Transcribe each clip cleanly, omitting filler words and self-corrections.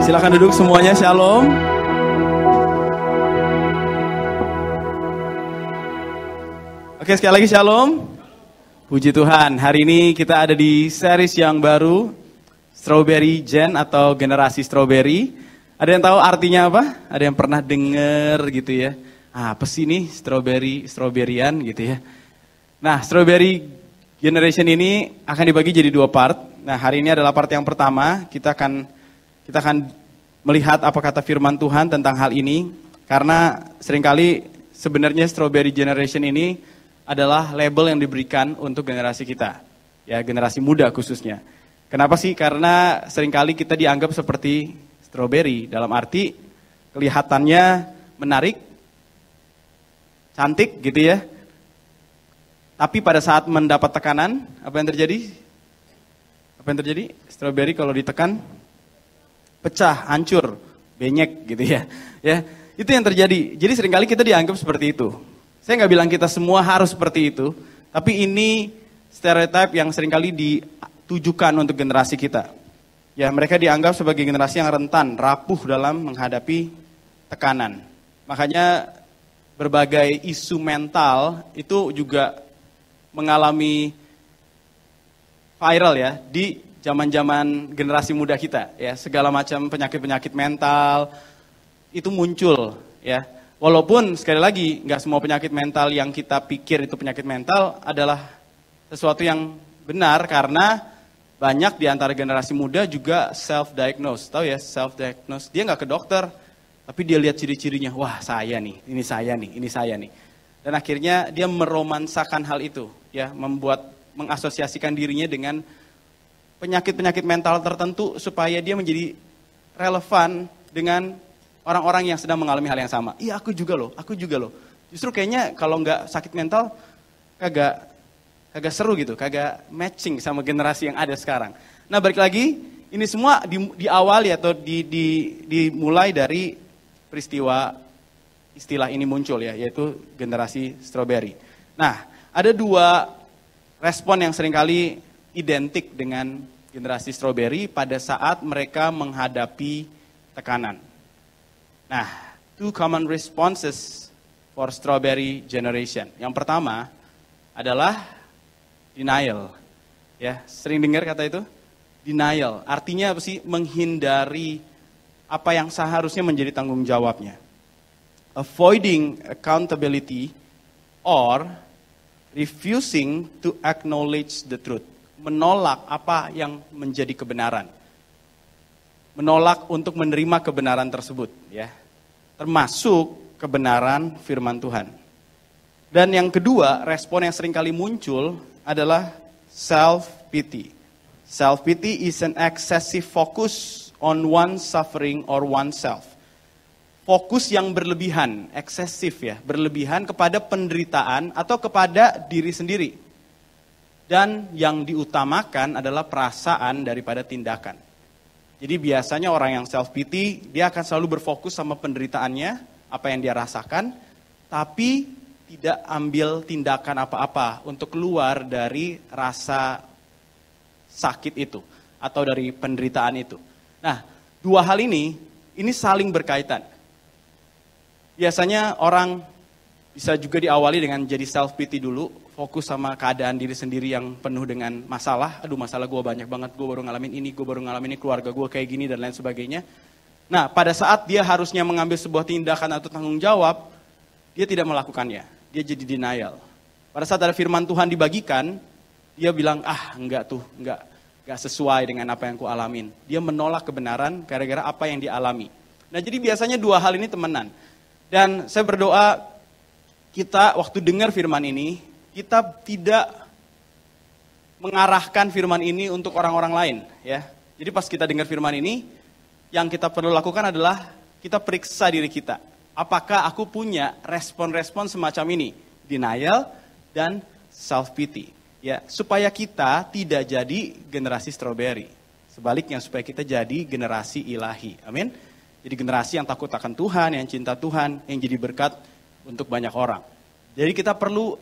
Silakan duduk semuanya, shalom. Oke, sekali lagi shalom. Puji Tuhan, hari ini kita ada di series yang baru, Strawberry Gen atau generasi strawberry. Ada yang tahu artinya apa? Ada yang pernah dengar gitu ya? Apa sih ini strawberryan gitu ya? Nah, Strawberry Generation ini akan dibagi jadi dua part. Nah, hari ini adalah part yang pertama. Kita akan melihat apa kata firman Tuhan tentang hal ini. Karena seringkali sebenarnya Strawberry Generation ini adalah label yang diberikan untuk generasi kita. Ya, generasi muda khususnya. Kenapa sih? Karena seringkali kita dianggap seperti strawberry. Dalam arti kelihatannya menarik, cantik gitu ya. Tapi pada saat mendapat tekanan, apa yang terjadi? Apa yang terjadi? Strawberry kalau ditekan, pecah, hancur, benyek gitu ya. Ya, itu yang terjadi. Jadi seringkali kita dianggap seperti itu. Saya nggak bilang kita semua harus seperti itu, tapi ini stereotip yang seringkali ditujukan untuk generasi kita. Ya, mereka dianggap sebagai generasi yang rentan, rapuh dalam menghadapi tekanan. Makanya berbagai isu mental itu juga mengalami viral ya di zaman-zaman generasi muda kita ya, segala macam penyakit-penyakit mental itu muncul ya. Walaupun sekali lagi nggak semua penyakit mental yang kita pikir itu penyakit mental adalah sesuatu yang benar, karena banyak di antara generasi muda juga self-diagnose. Tahu ya, self-diagnose. Dia nggak ke dokter, tapi dia lihat ciri-cirinya, wah saya nih, ini saya nih, ini saya nih. Dan akhirnya dia meromansakan hal itu, ya, mengasosiasikan dirinya dengan penyakit-penyakit mental tertentu supaya dia menjadi relevan dengan orang-orang yang sedang mengalami hal yang sama. Iya, aku juga loh. Justru kayaknya kalau nggak sakit mental, kagak seru gitu, kagak matching sama generasi yang ada sekarang. Nah, balik lagi, ini semua diawali atau dimulai dari peristiwa istilah ini muncul ya, yaitu generasi strawberry. Nah, ada dua respon yang seringkali identik dengan generasi strawberry pada saat mereka menghadapi tekanan. Nah, two common responses for strawberry generation. Yang pertama adalah denial. Ya, sering dengar kata itu? Denial. Artinya apa sih? Menghindari apa yang seharusnya menjadi tanggung jawabnya. Avoiding accountability or refusing to acknowledge the truth. Menolak apa yang menjadi kebenaran. Menolak untuk menerima kebenaran tersebut, ya. Termasuk kebenaran firman Tuhan. Dan yang kedua, respon yang seringkali muncul adalah self-pity. Self-pity is an excessive focus on one's suffering or oneself. Fokus yang berlebihan, eksesif ya, berlebihan kepada penderitaan atau kepada diri sendiri. Dan yang diutamakan adalah perasaan daripada tindakan. Jadi biasanya orang yang self-pity, dia akan selalu berfokus sama penderitaannya, apa yang dia rasakan, tapi tidak ambil tindakan apa-apa untuk keluar dari rasa sakit itu, atau dari penderitaan itu. Nah, dua hal ini saling berkaitan. Biasanya orang bisa juga diawali dengan jadi self-pity dulu, fokus sama keadaan diri sendiri yang penuh dengan masalah. Aduh, masalah gue banyak banget, gue baru ngalamin ini, keluarga gue kayak gini, dan lain sebagainya. Nah, pada saat dia harusnya mengambil sebuah tindakan atau tanggung jawab, dia tidak melakukannya, dia jadi denial. Pada saat ada firman Tuhan dibagikan, dia bilang, enggak sesuai dengan apa yang ku alamin. Dia menolak kebenaran gara-gara apa yang dialami. Nah, jadi biasanya dua hal ini temenan. Dan saya berdoa kita waktu dengar firman ini, kita tidak mengarahkan firman ini untuk orang-orang lain. Ya. Jadi pas kita dengar firman ini, yang kita perlu lakukan adalah kita periksa diri kita. Apakah aku punya respon-respon semacam ini? Denial dan self-pity. Ya, supaya kita tidak jadi generasi strawberry. Sebaliknya, supaya kita jadi generasi ilahi. Amin. Jadi generasi yang takut akan Tuhan, yang cinta Tuhan, yang jadi berkat untuk banyak orang. Jadi kita perlu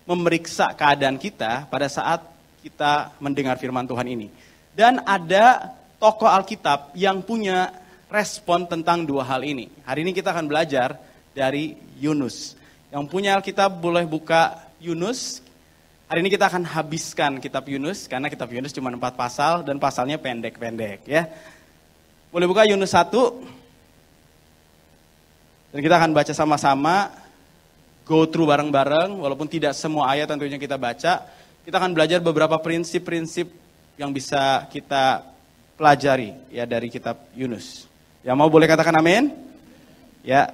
memeriksa keadaan kita pada saat kita mendengar firman Tuhan ini. Dan ada tokoh Alkitab yang punya respon tentang dua hal ini. Hari ini kita akan belajar dari Yunus. Yang punya Alkitab boleh buka Yunus. Hari ini kita akan habiskan kitab Yunus, karena kitab Yunus cuma 4 pasal dan pasalnya pendek-pendek ya. Boleh buka Yunus 1. Dan kita akan baca sama-sama, go through bareng-bareng, walaupun tidak semua ayat tentunya kita baca. Kita akan belajar beberapa prinsip-prinsip yang bisa kita pelajari ya dari kitab Yunus. Yang mau boleh katakan amin? Ya,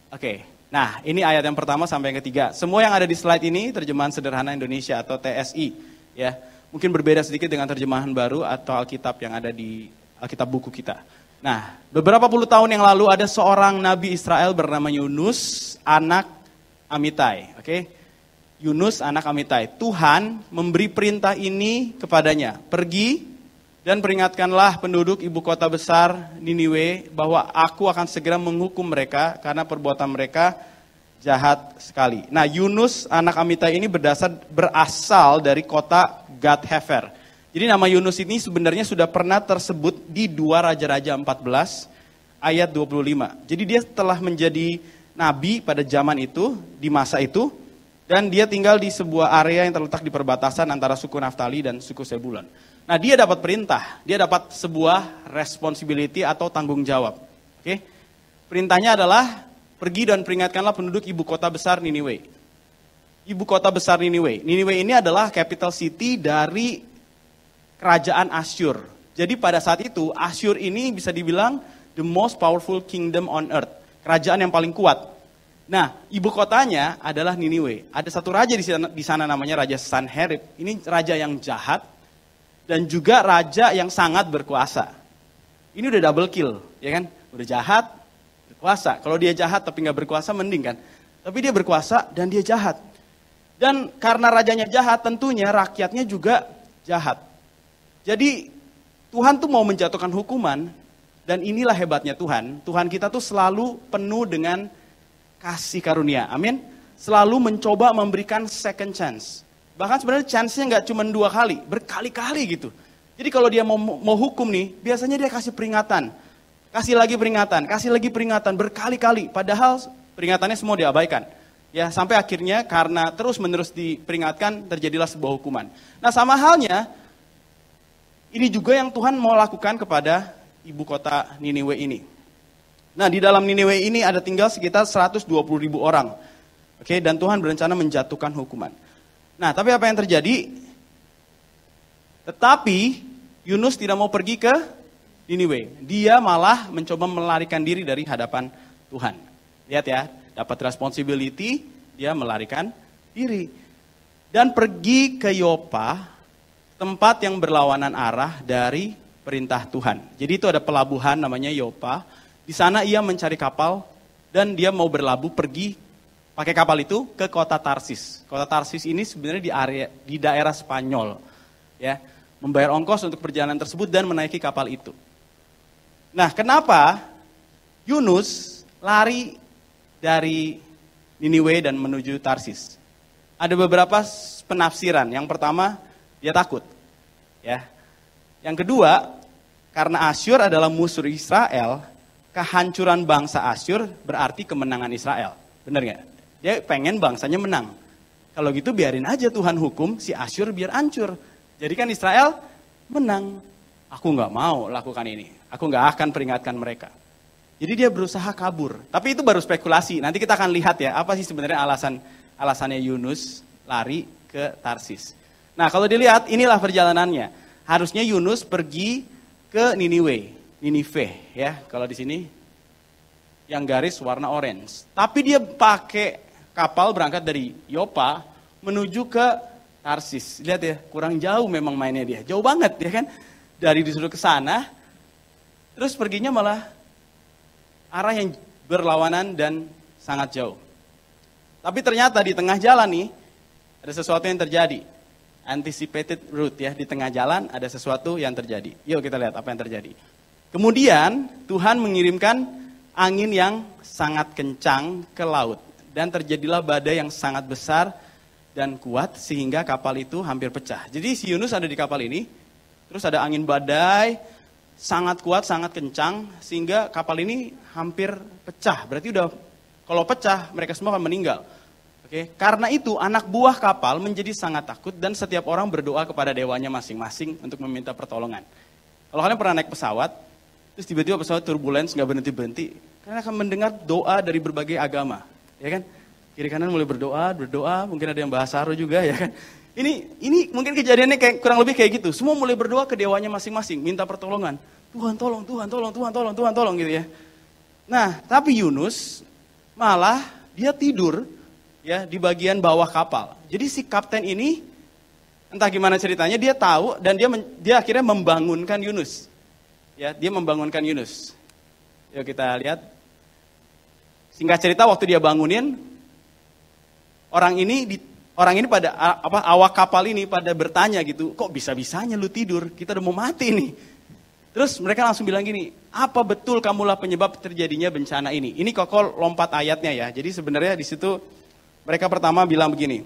oke. Nah, ini ayat yang pertama sampai yang ketiga. Semua yang ada di slide ini terjemahan sederhana Indonesia atau TSI. Ya, mungkin berbeda sedikit dengan terjemahan baru atau Alkitab yang ada di Alkitab buku kita. Nah, beberapa puluh tahun yang lalu ada seorang Nabi Israel bernama Yunus, anak Amitai. Oke, Yunus, anak Amitai. Tuhan memberi perintah ini kepadanya. Pergi dan peringatkanlah penduduk ibu kota besar Niniwe bahwa aku akan segera menghukum mereka karena perbuatan mereka jahat sekali. Nah, Yunus, anak Amitai ini berasal dari kota Gad-Hefer. Jadi nama Yunus ini sebenarnya sudah pernah tersebut di 2 Raja-Raja 14 ayat 25. Jadi dia telah menjadi nabi pada zaman itu, di masa itu, dan dia tinggal di sebuah area yang terletak di perbatasan antara suku Naftali dan suku Zebulon. Nah, dia dapat perintah, dia dapat sebuah responsibility atau tanggung jawab. Oke? Perintahnya adalah pergi dan peringatkanlah penduduk ibu kota besar Niniwe. Ibu kota besar Niniwe. Niniwe ini adalah capital city dari kerajaan Asyur. Jadi pada saat itu Asyur ini bisa dibilang the most powerful kingdom on earth. Kerajaan yang paling kuat. Nah, ibu kotanya adalah Niniwe. Ada satu raja di sana namanya Raja Sanherib. Ini raja yang jahat dan juga raja yang sangat berkuasa. Ini udah double kill, ya kan? Udah jahat, berkuasa. Kalau dia jahat tapi nggak berkuasa mending kan. Tapi dia berkuasa dan dia jahat. Dan karena rajanya jahat, tentunya rakyatnya juga jahat. Jadi Tuhan tuh mau menjatuhkan hukuman, dan inilah hebatnya Tuhan. Tuhan kita tuh selalu penuh dengan kasih karunia, amin. Selalu mencoba memberikan second chance. Bahkan sebenarnya chance-nya nggak cuma 2 kali, berkali-kali gitu. Jadi kalau dia mau hukum nih, biasanya dia kasih peringatan. Kasih lagi peringatan, berkali-kali. Padahal peringatannya semua diabaikan. Ya, sampai akhirnya karena terus-menerus diperingatkan, terjadilah sebuah hukuman. Nah, sama halnya, ini juga yang Tuhan mau lakukan kepada ibu kota Niniwe ini. Nah, di dalam Niniwe ini ada tinggal sekitar 120.000 orang. Oke, dan Tuhan berencana menjatuhkan hukuman. Nah, tapi apa yang terjadi? Tetapi Yunus tidak mau pergi ke Niniwe. Dia malah mencoba melarikan diri dari hadapan Tuhan. Lihat ya, dapat responsibility, dia melarikan diri. Dan pergi ke Yopa, tempat yang berlawanan arah dari perintah Tuhan. Jadi itu ada pelabuhan namanya Yopa. Di sana ia mencari kapal dan dia mau berlabuh pergi pakai kapal itu ke kota Tarsis. Kota Tarsis ini sebenarnya di daerah Spanyol. Ya, membayar ongkos untuk perjalanan tersebut dan menaiki kapal itu. Nah, kenapa Yunus lari dari Niniwe dan menuju Tarsis? Ada beberapa penafsiran. Yang pertama, dia takut, ya. Yang kedua, karena Asyur adalah musuh Israel, kehancuran bangsa Asyur berarti kemenangan Israel. Benar nggak? Dia pengen bangsanya menang. Kalau gitu biarin aja Tuhan hukum si Asyur biar hancur. Jadi kan Israel menang. Aku nggak mau lakukan ini. Aku nggak akan peringatkan mereka. Jadi dia berusaha kabur. Tapi itu baru spekulasi. Nanti kita akan lihat ya apa sih sebenarnya alasannya Yunus lari ke Tarsis. Nah, kalau dilihat inilah perjalanannya. Harusnya Yunus pergi ke Niniwe ya. Kalau di sini yang garis warna orange. Tapi dia pakai kapal berangkat dari Yopa menuju ke Tarsis. Lihat ya, kurang jauh memang mainnya dia. Jauh banget ya kan. Dari disuruh ke sana, terus perginya malah arah yang berlawanan dan sangat jauh. Tapi ternyata di tengah jalan nih ada sesuatu yang terjadi. Anticipated route ya, di tengah jalan ada sesuatu yang terjadi. Yuk kita lihat apa yang terjadi. Kemudian Tuhan mengirimkan angin yang sangat kencang ke laut. Dan terjadilah badai yang sangat besar dan kuat sehingga kapal itu hampir pecah. Jadi si Yunus ada di kapal ini, terus ada angin badai, sangat kuat, sangat kencang, sehingga kapal ini hampir pecah. Berarti udah, kalau pecah mereka semua akan meninggal. Oke, karena itu anak buah kapal menjadi sangat takut dan setiap orang berdoa kepada dewanya masing-masing untuk meminta pertolongan. Kalau kalian pernah naik pesawat, terus tiba-tiba pesawat turbulence nggak berhenti-berhenti, kalian akan mendengar doa dari berbagai agama, ya kan? Kiri kanan mulai berdoa, mungkin ada yang bahasa roh juga, ya kan? Ini mungkin kejadiannya kayak kurang lebih kayak gitu. Semua mulai berdoa ke dewanya masing-masing, minta pertolongan. Tuhan tolong, Tuhan tolong, Tuhan tolong, Tuhan tolong gitu ya. Nah, tapi Yunus malah dia tidur ya di bagian bawah kapal. Jadi si kapten ini entah gimana ceritanya dia tahu dan dia akhirnya membangunkan Yunus. Ya, dia membangunkan Yunus. Yuk kita lihat. Singkat cerita waktu dia bangunin orang ini pada awak kapal ini pada bertanya gitu, kok bisa-bisanya lu tidur? Kita udah mau mati nih. Terus mereka langsung bilang gini, apa betul kamulah penyebab terjadinya bencana ini? Ini Koko lompat ayatnya ya. Jadi sebenarnya di situ mereka pertama bilang begini.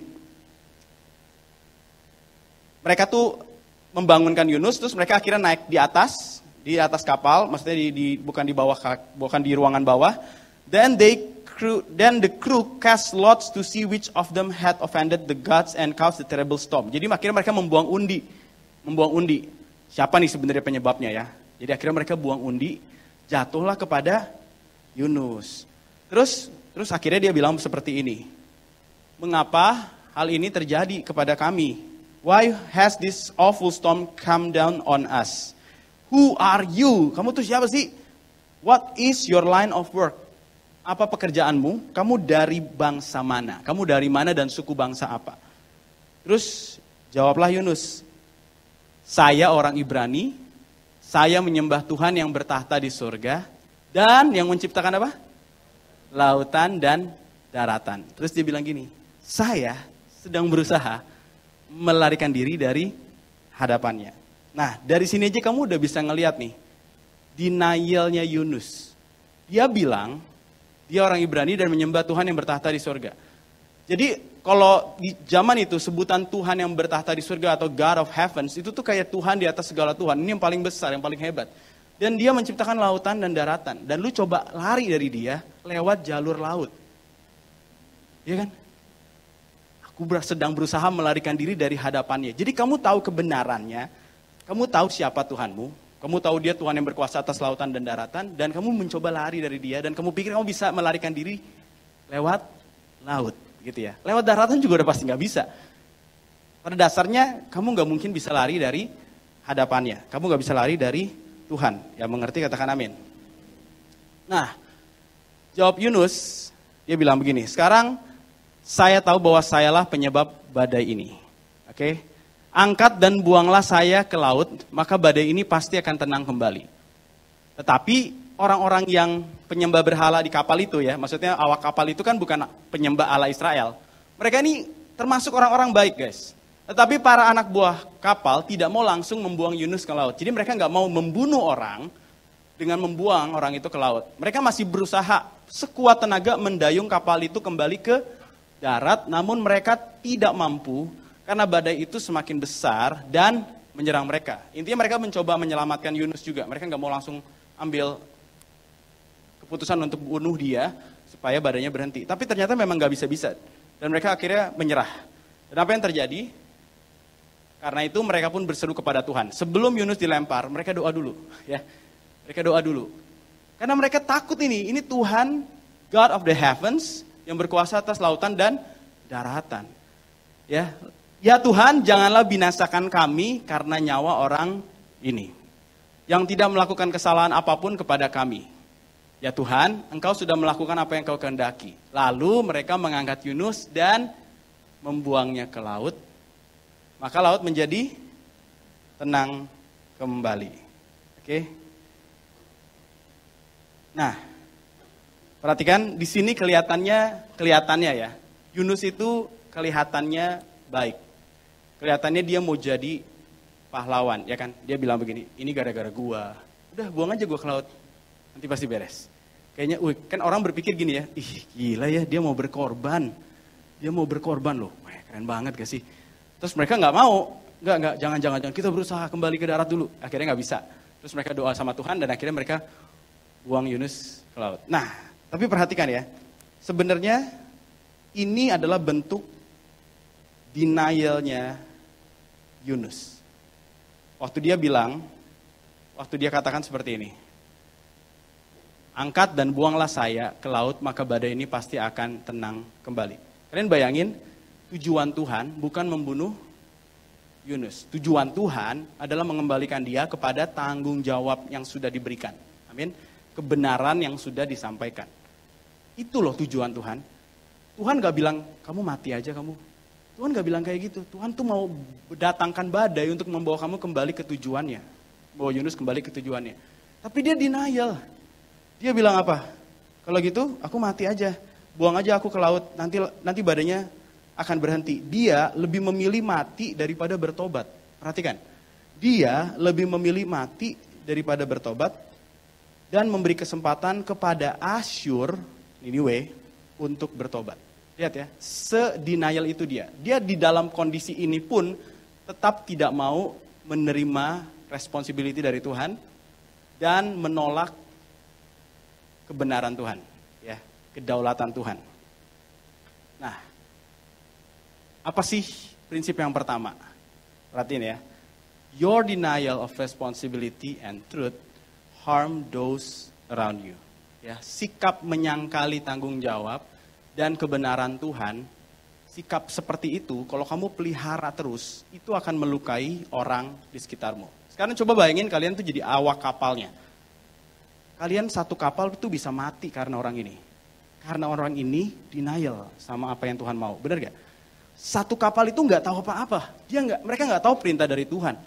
Mereka tuh membangunkan Yunus, terus mereka akhirnya naik di atas kapal, maksudnya bukan di bawah, bukan di ruangan bawah. Then the crew cast lots to see which of them had offended the gods and caused the terrible storm. Jadi akhirnya mereka membuang undi. Siapa nih sebenarnya penyebabnya ya? Jadi akhirnya mereka buang undi, jatuhlah kepada Yunus. Terus akhirnya dia bilang seperti ini. Mengapa hal ini terjadi kepada kami? Why has this awful storm come down on us? Who are you? Kamu tuh siapa sih? What is your line of work? Apa pekerjaanmu? Kamu dari bangsa mana? Kamu dari mana dan suku bangsa apa? Terus jawablah Yunus. Saya orang Ibrani, saya menyembah Tuhan yang bertahta di surga, dan yang menciptakan apa? Lautan dan daratan. Terus dia bilang gini, saya sedang berusaha melarikan diri dari hadapannya. Nah, dari sini aja kamu udah bisa ngelihat nih, denialnya Yunus. Dia bilang, dia orang Ibrani dan menyembah Tuhan yang bertahta di surga. Jadi kalau di zaman itu sebutan Tuhan yang bertahta di surga atau God of Heavens itu tuh kayak Tuhan di atas segala Tuhan. Ini yang paling besar, yang paling hebat. Dan dia menciptakan lautan dan daratan. Dan lu coba lari dari dia lewat jalur laut. Iya kan? Aku sedang berusaha melarikan diri dari hadapannya. Jadi kamu tahu kebenarannya, kamu tahu siapa Tuhanmu, kamu tahu dia Tuhan yang berkuasa atas lautan dan daratan, dan kamu mencoba lari dari dia, dan kamu pikir kamu bisa melarikan diri lewat laut. Gitu ya. Lewat daratan juga udah pasti nggak bisa. Pada dasarnya kamu nggak mungkin bisa lari dari hadapannya. Kamu nggak bisa lari dari Tuhan. Yang mengerti katakan amin. Nah, jawab Yunus, dia bilang begini. Sekarang saya tahu bahwa sayalah penyebab badai ini. Oke? Angkat dan buanglah saya ke laut, maka badai ini pasti akan tenang kembali. Tetapi orang-orang yang penyembah berhala di kapal itu ya, maksudnya awak kapal itu kan bukan penyembah Allah Israel. Mereka ini termasuk orang-orang baik guys. Tetapi para anak buah kapal tidak mau langsung membuang Yunus ke laut. Jadi mereka nggak mau membunuh orang dengan membuang orang itu ke laut. Mereka masih berusaha sekuat tenaga mendayung kapal itu kembali ke darat. Namun mereka tidak mampu karena badai itu semakin besar dan menyerang mereka. Intinya mereka mencoba menyelamatkan Yunus juga. Mereka nggak mau langsung ambil keputusan untuk bunuh dia supaya badannya berhenti. Tapi ternyata memang gak bisa-bisa. Dan mereka akhirnya menyerah. Dan apa yang terjadi? Karena itu mereka pun berseru kepada Tuhan. Sebelum Yunus dilempar, mereka doa dulu. Ya, mereka doa dulu. Karena mereka takut ini. Ini Tuhan, God of the heavens, yang berkuasa atas lautan dan daratan. Ya Tuhan, janganlah binasakan kami karena nyawa orang ini. Yang tidak melakukan kesalahan apapun kepada kami. Ya Tuhan, Engkau sudah melakukan apa yang Engkau kehendaki. Lalu mereka mengangkat Yunus dan membuangnya ke laut. Maka laut menjadi tenang kembali. Oke. Nah, perhatikan di sini kelihatannya ya. Yunus itu kelihatannya baik. Kelihatannya dia mau jadi pahlawan, ya kan? Dia bilang begini, ini gara-gara gua. Udah buang aja gua ke laut. Nanti pasti beres. Kayaknya, kan orang berpikir gini ya, ih gila ya dia mau berkorban. Dia mau berkorban loh, wah keren banget gak sih? Terus mereka gak mau, jangan, kita berusaha kembali ke darat dulu. Akhirnya gak bisa. Terus mereka doa sama Tuhan dan akhirnya mereka buang Yunus ke laut. Nah, tapi perhatikan ya, sebenarnya ini adalah bentuk denialnya Yunus. Waktu dia katakan seperti ini, angkat dan buanglah saya ke laut, maka badai ini pasti akan tenang kembali. Kalian bayangin, tujuan Tuhan bukan membunuh Yunus. Tujuan Tuhan adalah mengembalikan dia kepada tanggung jawab yang sudah diberikan. Amin. Kebenaran yang sudah disampaikan. Itu loh tujuan Tuhan. Tuhan gak bilang, kamu mati aja kamu. Tuhan gak bilang kayak gitu. Tuhan tuh mau datangkan badai untuk membawa kamu kembali ke tujuannya. Bawa Yunus kembali ke tujuannya. Tapi dia denial. Dia bilang apa? Kalau gitu aku mati aja. Buang aja aku ke laut. Nanti badainya akan berhenti. Dia lebih memilih mati daripada bertobat. Perhatikan. Dia lebih memilih mati daripada bertobat. Dan memberi kesempatan kepada Asyur, Niniwe, untuk bertobat. Lihat ya, se-denial itu dia. Dia di dalam kondisi ini pun tetap tidak mau menerima responsibility dari Tuhan. Dan menolak kebenaran Tuhan. Ya, kedaulatan Tuhan. Nah, apa sih prinsip yang pertama? Perhatiin ya. Your denial of responsibility and truth harm those around you. Ya, sikap menyangkali tanggung jawab dan kebenaran Tuhan, sikap seperti itu kalau kamu pelihara terus, itu akan melukai orang di sekitarmu. Sekarang coba bayangin kalian tuh jadi awak kapalnya. Kalian satu kapal itu bisa mati karena orang ini. Karena orang ini denial sama apa yang Tuhan mau. Benar gak? Satu kapal itu gak tahu apa-apa. Mereka gak tahu perintah dari Tuhan.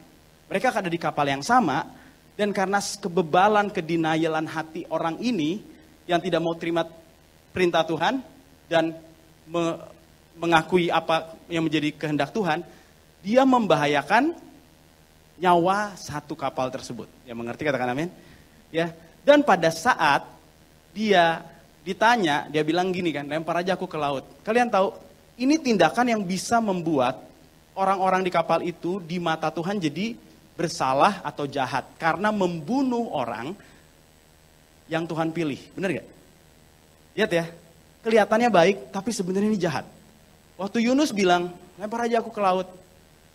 Mereka ada di kapal yang sama. Dan karena kebebalan, kedenialan hati orang ini yang tidak mau terima perintah Tuhan. Dan mengakui apa yang menjadi kehendak Tuhan. Dia membahayakan nyawa satu kapal tersebut. Ya, mengerti, katakan amin. Ya. Dan pada saat dia ditanya, dia bilang gini kan, lempar aja aku ke laut. Kalian tahu, ini tindakan yang bisa membuat orang-orang di kapal itu di mata Tuhan jadi bersalah atau jahat. Karena membunuh orang yang Tuhan pilih. Benar gak? Lihat ya, kelihatannya baik tapi sebenarnya ini jahat. Waktu Yunus bilang, lempar aja aku ke laut.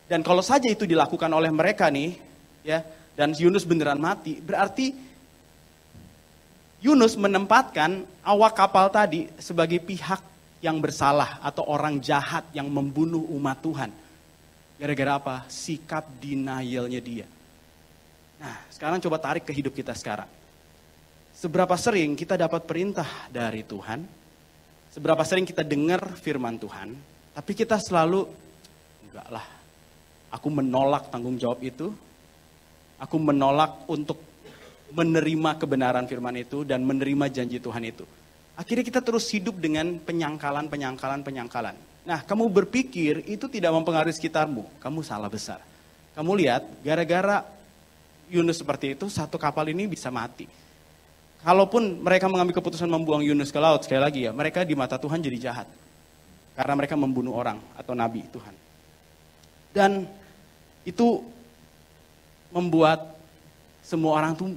Dan kalau saja itu dilakukan oleh mereka nih, ya, dan Yunus beneran mati, berarti Yunus menempatkan awak kapal tadi sebagai pihak yang bersalah atau orang jahat yang membunuh umat Tuhan. Gara-gara apa? Sikap denialnya dia. Nah, sekarang coba tarik ke hidup kita sekarang. Seberapa sering kita dapat perintah dari Tuhan? Seberapa sering kita dengar firman Tuhan? Tapi kita selalu, enggak lah, aku menolak tanggung jawab itu. Aku menolak untuk menerima kebenaran firman itu dan menerima janji Tuhan itu. Akhirnya kita terus hidup dengan penyangkalan. Nah, kamu berpikir itu tidak mempengaruhi sekitarmu. Kamu salah besar. Kamu lihat, gara-gara Yunus seperti itu, satu kapal ini bisa mati. Kalaupun mereka mengambil keputusan membuang Yunus ke laut, sekali lagi ya, mereka di mata Tuhan jadi jahat. Karena mereka membunuh orang atau nabi Tuhan. Dan itu membuat semua orang tuh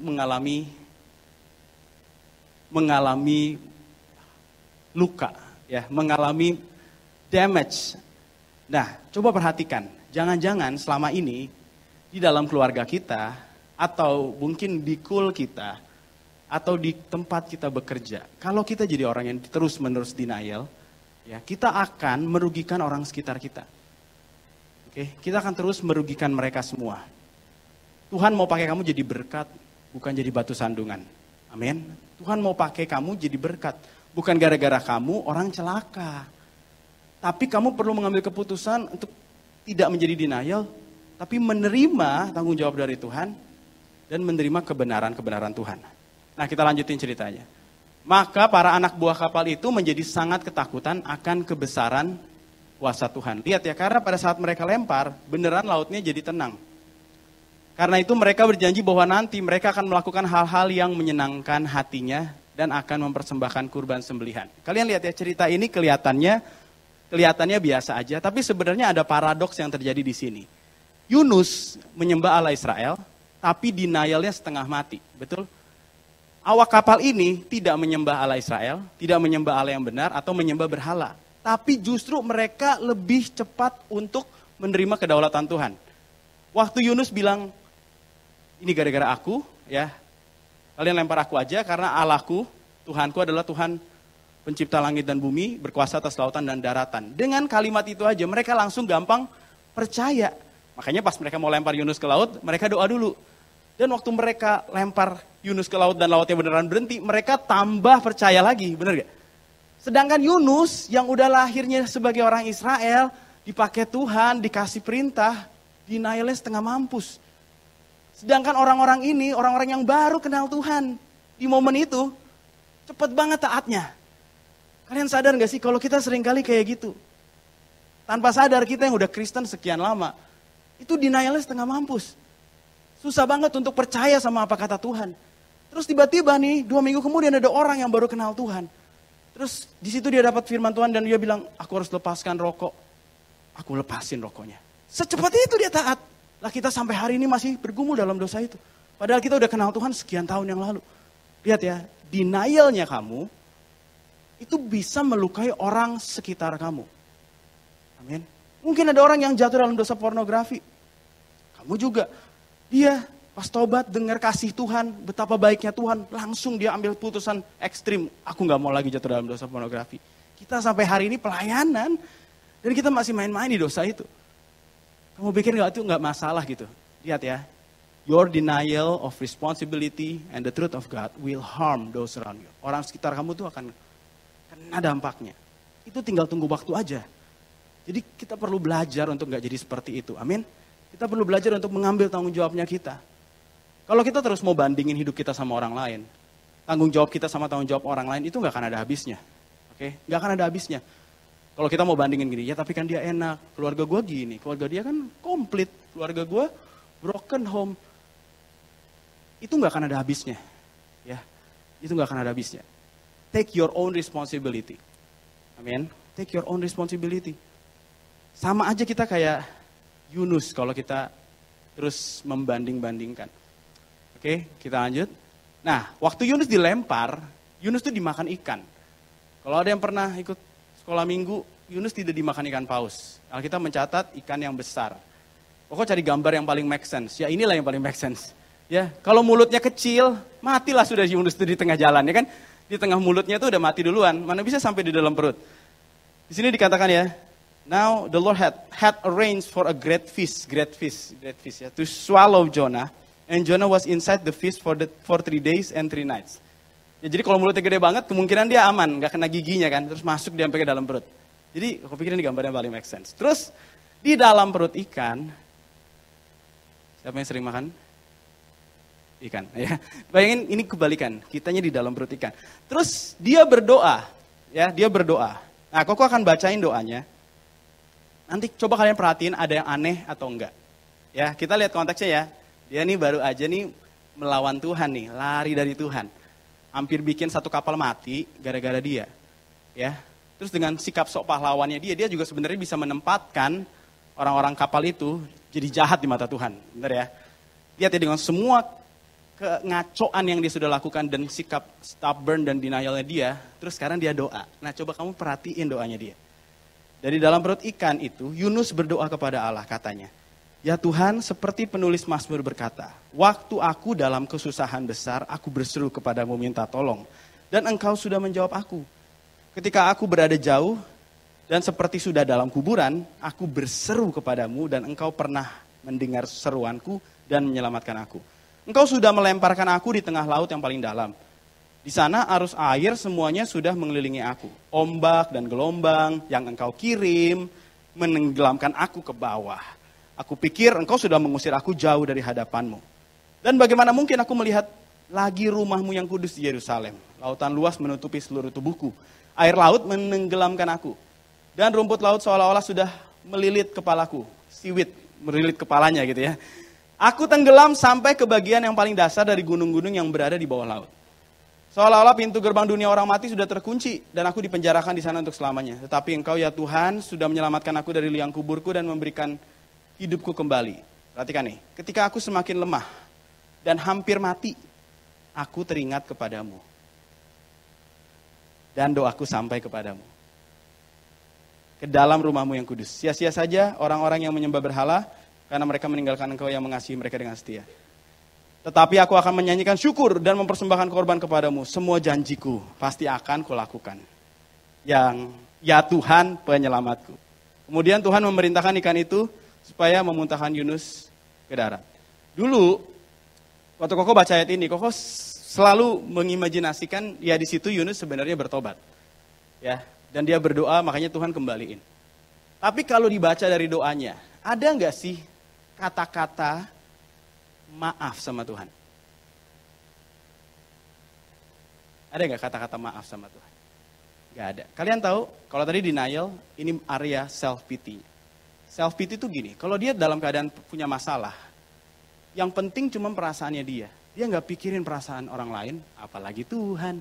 mengalami luka, ya, mengalami damage. Nah, coba perhatikan, jangan-jangan selama ini di dalam keluarga kita atau mungkin di kul kita atau di tempat kita bekerja, kalau kita jadi orang yang terus-menerus denial, ya, kita akan merugikan orang sekitar kita. Oke, kita akan terus merugikan mereka semua. Tuhan mau pakai kamu jadi berkat, bukan jadi batu sandungan. Amin. Tuhan mau pakai kamu jadi berkat, bukan gara-gara kamu orang celaka. Tapi kamu perlu mengambil keputusan untuk tidak menjadi denial, tapi menerima tanggung jawab dari Tuhan dan menerima kebenaran Tuhan. Nah, kita lanjutin ceritanya. Maka para anak buah kapal itu menjadi sangat ketakutan akan kebesaran kuasa Tuhan. Lihat ya, karena pada saat mereka lempar, beneran lautnya jadi tenang. Karena itu mereka berjanji bahwa nanti mereka akan melakukan hal-hal yang menyenangkan hatinya dan akan mempersembahkan kurban sembelihan. Kalian lihat ya, cerita ini kelihatannya biasa aja, tapi sebenarnya ada paradoks yang terjadi di sini. Yunus menyembah Allah Israel, tapi denialnya setengah mati. Betul? Awak kapal ini tidak menyembah Allah Israel, tidak menyembah Allah yang benar atau menyembah berhala. Tapi justru mereka lebih cepat untuk menerima kedaulatan Tuhan. Waktu Yunus bilang, ini gara-gara aku, ya, kalian lempar aku aja karena Allahku, Tuhanku adalah Tuhan pencipta langit dan bumi, berkuasa atas lautan dan daratan. Dengan kalimat itu aja mereka langsung gampang percaya. Makanya pas mereka mau lempar Yunus ke laut, mereka doa dulu. Dan waktu mereka lempar Yunus ke laut dan lautnya beneran berhenti, mereka tambah percaya lagi, bener gak? Sedangkan Yunus yang udah lahirnya sebagai orang Israel, dipakai Tuhan, dikasih perintah, denialnya setengah mampus. Sedangkan orang-orang ini, orang-orang yang baru kenal Tuhan, di momen itu, cepet banget taatnya. Kalian sadar gak sih kalau kita seringkali kayak gitu? Tanpa sadar kita yang udah Kristen sekian lama, itu denialnya setengah mampus. Susah banget untuk percaya sama apa kata Tuhan. Terus tiba-tiba nih 2 minggu kemudian ada orang yang baru kenal Tuhan. Terus di situ dia dapat firman Tuhan dan dia bilang, aku harus lepaskan rokok. Aku lepasin rokoknya. Secepat itu dia taat. Lah kita sampai hari ini masih bergumul dalam dosa itu. Padahal kita udah kenal Tuhan sekian tahun yang lalu. Lihat ya, denialnya kamu itu bisa melukai orang sekitar kamu. Amin. Mungkin ada orang yang jatuh dalam dosa pornografi. Kamu juga. Dia pas tobat dengar kasih Tuhan, betapa baiknya Tuhan, langsung dia ambil putusan ekstrim. Aku gak mau lagi jatuh dalam dosa pornografi. Kita sampai hari ini pelayanan, dan kita masih main-main di dosa itu. Kamu pikir itu gak masalah gitu? Lihat ya, your denial of responsibility and the truth of God will harm those around you. Orang sekitar kamu tuh akan kena dampaknya. Itu tinggal tunggu waktu aja. Jadi kita perlu belajar untuk gak jadi seperti itu, amin. Kita perlu belajar untuk mengambil tanggung jawabnya kita. Kalau kita terus mau bandingin hidup kita sama orang lain, tanggung jawab kita sama tanggung jawab orang lain itu gak akan ada habisnya. Oke, gak akan ada habisnya. Kalau kita mau bandingin gini, ya tapi kan dia enak, keluarga gue gini, keluarga dia kan komplit, keluarga gue broken home. Itu gak akan ada habisnya. Ya, itu gak akan ada habisnya. Take your own responsibility. Amin. Take your own responsibility. Sama aja kita kayak Yunus kalau kita terus membanding-bandingkan. Oke, kita lanjut. Nah, waktu Yunus dilempar, Yunus tuh dimakan ikan. Kalau ada yang pernah ikut sekolah minggu, Yunus tidak dimakan ikan paus. Alkitab mencatat ikan yang besar. Pokoknya cari gambar yang paling make sense. Ya inilah yang paling make sense. Ya, kalau mulutnya kecil, matilah sudah Yunus itu di tengah jalan, ya kan? Di tengah mulutnya tuh udah mati duluan, mana bisa sampai di dalam perut. Di sini dikatakan ya, now the Lord had arranged for a great fish ya, to swallow Jonah, and Jonah was inside the fish for 3 days and 3 nights. Ya, jadi kalau mulutnya gede banget, kemungkinan dia aman, nggak kena giginya kan, terus masuk dia sampai ke dalam perut. Jadi aku pikir ini gambarnya paling make sense. Terus di dalam perut ikan, siapa yang sering makan ikan? Ya, bayangin ini kebalikan, kitanya di dalam perut ikan. Terus dia berdoa, ya dia berdoa. Nah, Koko akan bacain doanya. Nanti coba kalian perhatiin ada yang aneh atau enggak. Ya, kita lihat konteksnya ya. Dia nih baru aja nih melawan Tuhan nih, lari dari Tuhan. Hampir bikin satu kapal mati gara-gara dia. Ya. Terus dengan sikap sok pahlawannya dia juga sebenarnya bisa menempatkan orang-orang kapal itu jadi jahat di mata Tuhan. Benar ya? Lihat ya dengan semua kengacoan yang dia sudah lakukan dan sikap stubborn dan denialnya dia, terus sekarang dia doa. Nah, coba kamu perhatiin doanya dia. Dari dalam perut ikan itu, Yunus berdoa kepada Allah, katanya, ya Tuhan, seperti penulis Mazmur berkata, waktu aku dalam kesusahan besar, aku berseru kepadamu minta tolong, dan engkau sudah menjawab aku. Ketika aku berada jauh, dan seperti sudah dalam kuburan, aku berseru kepadamu, dan engkau pernah mendengar seruanku, dan menyelamatkan aku. Engkau sudah melemparkan aku di tengah laut yang paling dalam. Di sana arus air semuanya sudah mengelilingi aku. Ombak dan gelombang yang engkau kirim menenggelamkan aku ke bawah. Aku pikir engkau sudah mengusir aku jauh dari hadapanmu. Dan bagaimana mungkin aku melihat lagi rumahmu yang kudus di Yerusalem. Lautan luas menutupi seluruh tubuhku. Air laut menenggelamkan aku. Dan rumput laut seolah-olah sudah melilit kepalaku. Siwit melilit kepalanya gitu ya. Aku tenggelam sampai ke bagian yang paling dasar dari gunung-gunung yang berada di bawah laut. Seolah-olah pintu gerbang dunia orang mati sudah terkunci dan aku dipenjarakan di sana untuk selamanya. Tetapi engkau ya Tuhan sudah menyelamatkan aku dari liang kuburku dan memberikan hidupku kembali. Perhatikan nih, ketika aku semakin lemah, dan hampir mati, aku teringat kepadamu. Dan doaku sampai kepadamu. Ke dalam rumahmu yang kudus. Sia-sia saja orang-orang yang menyembah berhala, karena mereka meninggalkan engkau yang mengasihi mereka dengan setia. Tetapi aku akan menyanyikan syukur dan mempersembahkan korban kepadamu. Semua janjiku pasti akan kulakukan. Yang, ya Tuhan penyelamatku. Kemudian Tuhan memerintahkan ikan itu supaya memuntahkan Yunus ke darat. Dulu, waktu Koko baca ayat ini, Koko selalu mengimajinasikan, ya di situ Yunus sebenarnya bertobat. Ya, dan dia berdoa, makanya Tuhan kembaliin. Tapi kalau dibaca dari doanya, ada nggak sih kata-kata maaf sama Tuhan? Ada nggak kata-kata maaf sama Tuhan? Nggak ada. Kalian tahu, kalau tadi denial, ini area self-pity. Self-pity itu gini, kalau dia dalam keadaan punya masalah, yang penting cuma perasaannya dia. Dia nggak pikirin perasaan orang lain, apalagi Tuhan.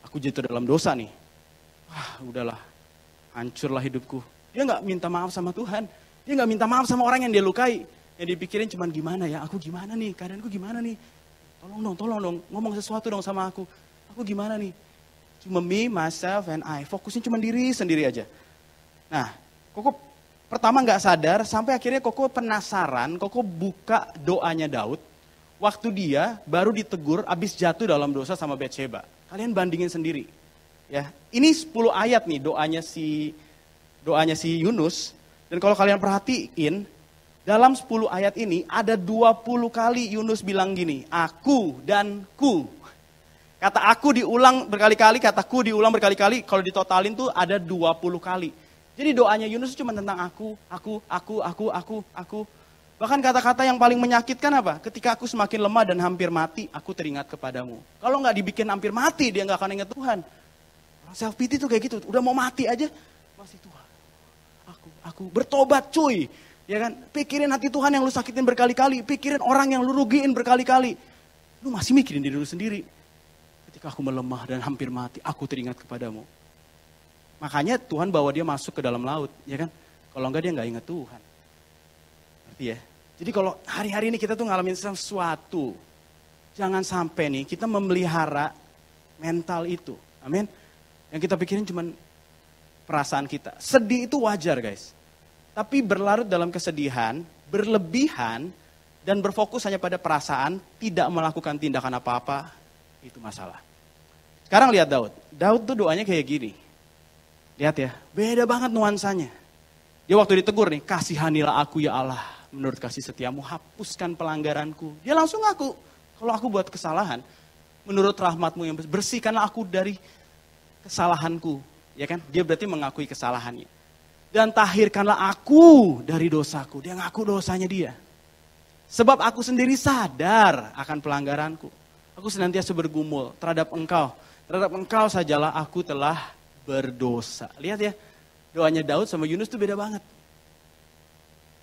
Aku jatuh dalam dosa nih. Wah, udahlah, hancurlah hidupku. Dia nggak minta maaf sama Tuhan. Dia nggak minta maaf sama orang yang dia lukai. Yang dipikirin cuman gimana ya, aku gimana nih, keadaanku gimana nih. Tolong dong, ngomong sesuatu dong sama aku. Aku gimana nih. Cuma me, myself, and I. Fokusnya cuma diri sendiri aja. Nah, Koko pertama nggak sadar, sampai akhirnya Koko penasaran, Koko buka doanya Daud. Waktu dia baru ditegur, abis jatuh dalam dosa sama Batsheba. Kalian bandingin sendiri. Ya, ini 10 ayat nih doanya si Yunus. Dan kalau kalian perhatiin, dalam 10 ayat ini ada 20 kali Yunus bilang gini, aku dan ku. Kata aku diulang berkali-kali, kata ku diulang berkali-kali, kalau ditotalin tuh ada 20 kali. Jadi doanya Yunus cuma tentang aku. Bahkan kata-kata yang paling menyakitkan apa? Ketika aku semakin lemah dan hampir mati, aku teringat kepadamu. Kalau nggak dibikin hampir mati, dia nggak akan ingat Tuhan. Self-pity tuh kayak gitu, udah mau mati aja, masih Tuhan. Aku bertobat cuy. Ya kan, pikirin hati Tuhan yang lu sakitin berkali-kali, pikirin orang yang lu rugiin berkali-kali. Lu masih mikirin diri lu sendiri. Ketika aku melemah dan hampir mati, aku teringat kepadamu. Makanya Tuhan bawa dia masuk ke dalam laut, ya kan? Kalau enggak dia enggak ingat Tuhan. Ngerti ya? Jadi kalau hari-hari ini kita tuh ngalamin sesuatu, jangan sampai nih kita memelihara mental itu. Amin. Yang kita pikirin cuman perasaan kita. Sedih itu wajar guys. Tapi berlarut dalam kesedihan, berlebihan, dan berfokus hanya pada perasaan, tidak melakukan tindakan apa-apa, itu masalah. Sekarang lihat Daud. Daud tuh doanya kayak gini. Lihat ya, beda banget nuansanya. Dia waktu ditegur nih, kasihanilah aku ya Allah. Menurut kasih setiamu, hapuskan pelanggaranku. Dia langsung ngaku, kalau aku buat kesalahan, menurut rahmatmu yang bersihkanlah aku dari kesalahanku. Ya kan, dia berarti mengakui kesalahannya. Dan tahirkanlah aku dari dosaku. Dia ngaku dosanya dia. Sebab aku sendiri sadar akan pelanggaranku. Aku senantiasa bergumul terhadap engkau. Terhadap engkau sajalah aku telah berdosa. Lihat ya, doanya Daud sama Yunus itu beda banget.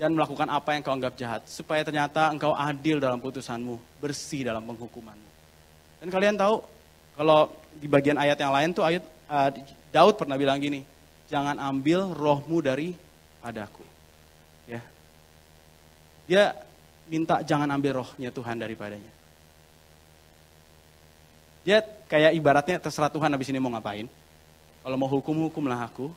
Dan melakukan apa yang kau anggap jahat. Supaya ternyata engkau adil dalam putusanmu. Bersih dalam penghukumanmu. Dan kalian tahu, kalau di bagian ayat yang lain tuh Daud pernah bilang gini. Jangan ambil rohmu dari padaku. Ya. Dia minta jangan ambil rohnya Tuhan daripadanya. Dia kayak ibaratnya terserah Tuhan habis ini mau ngapain. Kalau mau hukum, hukumlah aku.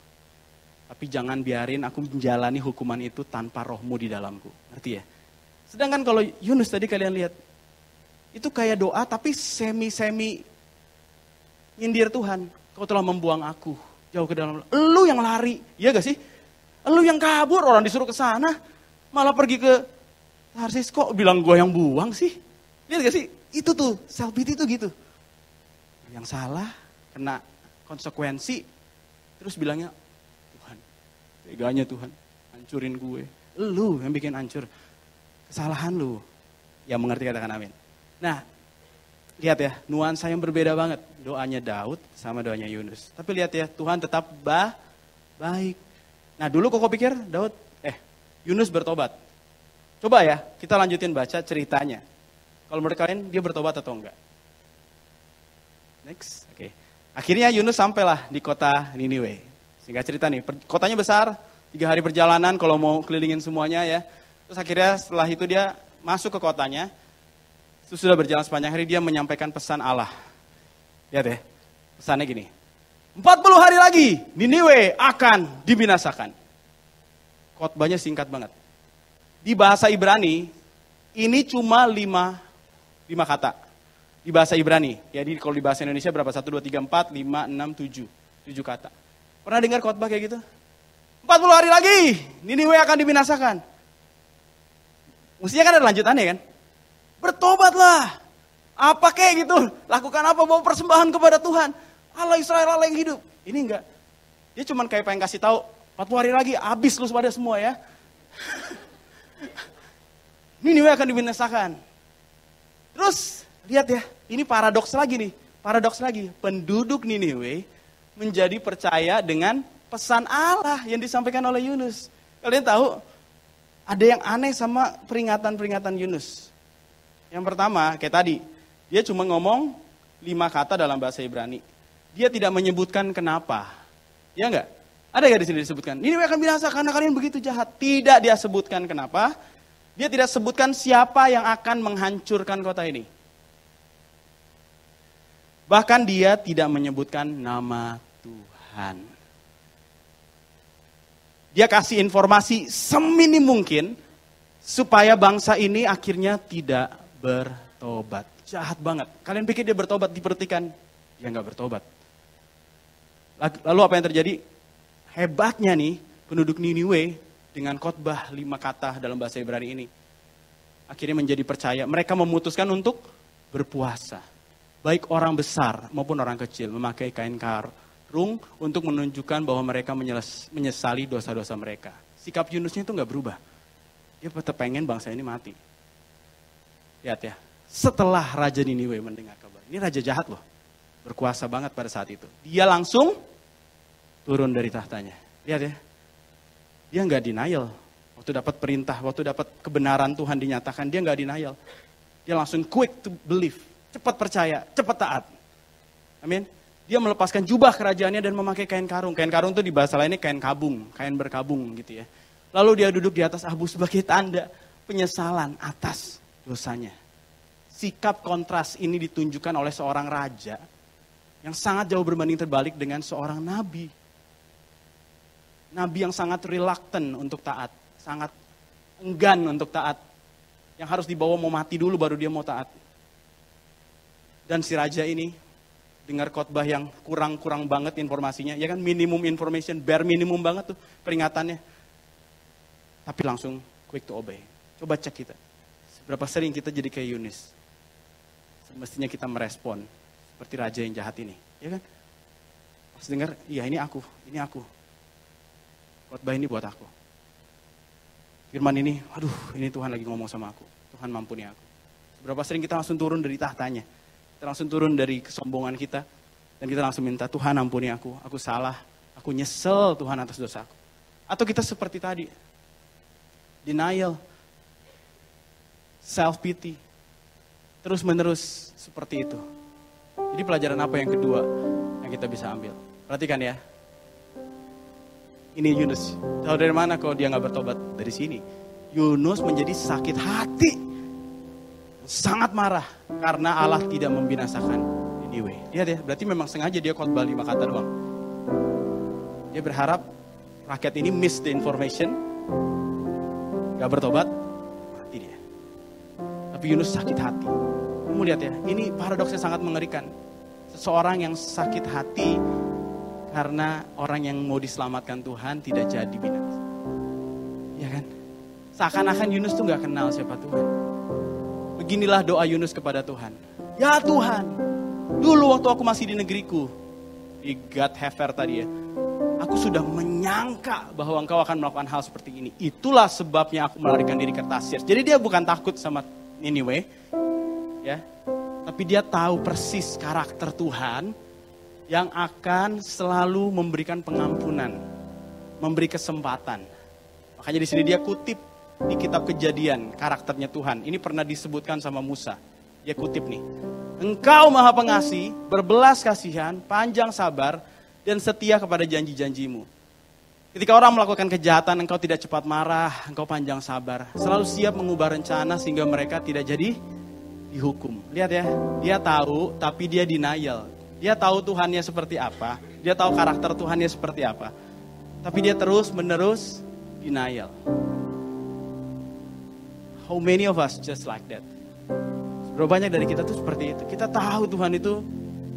Tapi jangan biarin aku menjalani hukuman itu tanpa rohmu di dalamku. Ngerti ya? Sedangkan kalau Yunus tadi kalian lihat. Itu kayak doa tapi semi-semi nyindir Tuhan. Kau telah membuang aku jauh ke dalam. Lu yang lari. Iya gak sih? Lu yang kabur, orang disuruh ke sana. Malah pergi ke Tarsis, kok bilang gue yang buang sih? Lihat gak sih? Itu tuh, self-pity itu gitu. Yang salah, kena konsekuensi. Terus bilangnya, Tuhan, teganya Tuhan, hancurin gue. Lu yang bikin hancur. Kesalahan lu. Yang mengerti katakan amin. Nah, lihat ya, nuansa yang berbeda banget. Doanya Daud sama doanya Yunus. Tapi lihat ya, Tuhan tetap baik. Nah dulu kok pikir Yunus bertobat. Coba ya, kita lanjutin baca ceritanya. Kalau menurut kalian dia bertobat atau enggak? Next, oke. Akhirnya Yunus sampailah di kota Niniwe. Singkat cerita nih, kotanya besar, 3 hari perjalanan kalau mau kelilingin semuanya ya. Terus akhirnya setelah itu dia masuk ke kotanya. Sesudah berjalan sepanjang hari dia menyampaikan pesan Allah. Lihat ya, pesannya gini. 40 hari lagi Niniwe akan dibinasakan. Khotbahnya singkat banget. Di bahasa Ibrani ini cuma 5 kata. Di bahasa Ibrani. Jadi kalau di bahasa Indonesia berapa? 1, 2, 3, 4, 5, 6, 7. 7 kata. Pernah dengar khotbah kayak gitu? 40 hari lagi Niniwe akan dibinasakan. Mestinya kan ada lanjutannya kan? Bertobatlah. Apa kayak gitu? Lakukan apa? Bawa persembahan kepada Tuhan. Allah Israel, Allah yang hidup. Ini enggak. Dia cuma kayak pengen kasih tahu 40 hari lagi habis lu pada semua ya. Niniwe akan dibinasakan. Terus lihat ya, ini paradoks lagi nih. Paradoks lagi. Penduduk Niniwe menjadi percaya dengan pesan Allah yang disampaikan oleh Yunus. Kalian tahu ada yang aneh sama peringatan-peringatan Yunus. Yang pertama, kayak tadi, dia cuma ngomong 5 kata dalam bahasa Ibrani. Dia tidak menyebutkan kenapa. Ya enggak? Ada enggak di sini disebutkan? Ini akan binasa karena kalian begitu jahat. Tidak dia sebutkan kenapa. Dia tidak sebutkan siapa yang akan menghancurkan kota ini. Bahkan dia tidak menyebutkan nama Tuhan. Dia kasih informasi seminim mungkin supaya bangsa ini akhirnya tidak bertobat. Jahat banget. Kalian pikir dia bertobat diperhatikan? Dia nggak bertobat. Lalu apa yang terjadi? Hebatnya nih penduduk Niniwe dengan khotbah 5 kata dalam bahasa Ibrani ini. Akhirnya menjadi percaya. Mereka memutuskan untuk berpuasa. Baik orang besar maupun orang kecil memakai kain karung untuk menunjukkan bahwa mereka menyesali dosa-dosa mereka. Sikap Yunusnya itu nggak berubah. Dia tetap pengen bangsa ini mati. Lihat ya, setelah Raja Niniwe mendengar kabar, ini raja jahat loh, berkuasa banget pada saat itu. Dia langsung turun dari tahtanya. Lihat ya, dia nggak denial. Waktu dapat perintah, waktu dapat kebenaran Tuhan dinyatakan, dia nggak denial. Dia langsung quick to believe, cepat percaya, cepat taat. Amin. Dia melepaskan jubah kerajaannya dan memakai kain karung. Kain karung itu di bahasa lainnya kain kabung, kain berkabung gitu ya. Lalu dia duduk di atas abu sebagai tanda penyesalan atas dosanya. Sikap kontras ini ditunjukkan oleh seorang raja yang sangat jauh berbanding terbalik dengan seorang nabi. Nabi yang sangat reluctant untuk taat, sangat enggan untuk taat. Yang harus dibawa mau mati dulu baru dia mau taat. Dan si raja ini dengar khotbah yang kurang banget informasinya, ya kan minimum information, bare minimum banget tuh peringatannya. Tapi langsung quick to obey. Coba cek kita. Seberapa sering kita jadi kayak Yunus. Semestinya kita merespon seperti raja yang jahat ini. Ya kan? Pas dengar, iya ini aku. Khotbah ini buat aku. Firman ini, aduh ini Tuhan lagi ngomong sama aku. Tuhan mampuni aku. Seberapa sering kita langsung turun dari tahtanya. Kita langsung turun dari kesombongan kita. Dan kita langsung minta, Tuhan ampuni aku salah. Aku nyesel Tuhan atas dosaku. Atau kita seperti tadi. Denial. Self-pity. Terus menerus seperti itu. Jadi pelajaran apa yang kedua yang kita bisa ambil? Perhatikan ya. Ini Yunus. Tahu dari mana kalau dia gak bertobat? Dari sini. Yunus menjadi sakit hati. Sangat marah. Karena Allah tidak membinasakan Niniwe. Lihat ya, berarti memang sengaja dia khotbah 5 kata doang. Dia berharap rakyat ini miss the information. Gak bertobat, mati dia. Tapi Yunus sakit hati. Kamu lihat ya, ini paradoksnya sangat mengerikan. Seseorang yang sakit hati karena orang yang mau diselamatkan Tuhan tidak jadi binasa. Ya kan? Seakan-akan Yunus tuh gak kenal siapa Tuhan. Beginilah doa Yunus kepada Tuhan. Ya Tuhan, dulu waktu aku masih di negeriku, di Gad Hefer tadi ya, aku sudah menyangka bahwa engkau akan melakukan hal seperti ini. Itulah sebabnya aku melarikan diri ke Tarsis. Jadi dia bukan takut sama Niniwe, ya, tapi dia tahu persis karakter Tuhan yang akan selalu memberikan pengampunan, memberi kesempatan. Makanya di sini dia kutip di kitab Kejadian karakternya Tuhan. Ini pernah disebutkan sama Musa. Dia kutip nih. Engkau maha pengasih, berbelas kasihan, panjang sabar, dan setia kepada janji-janjimu. Ketika orang melakukan kejahatan, engkau tidak cepat marah, engkau panjang sabar. Selalu siap mengubah rencana sehingga mereka tidak jadi dihukum. Lihat ya, dia tahu tapi dia denial. Dia tahu Tuhannya seperti apa, dia tahu karakter Tuhannya seperti apa. Tapi dia terus menerus denial. How many of us just like that? Berapa banyak dari kita tuh seperti itu. Kita tahu Tuhan itu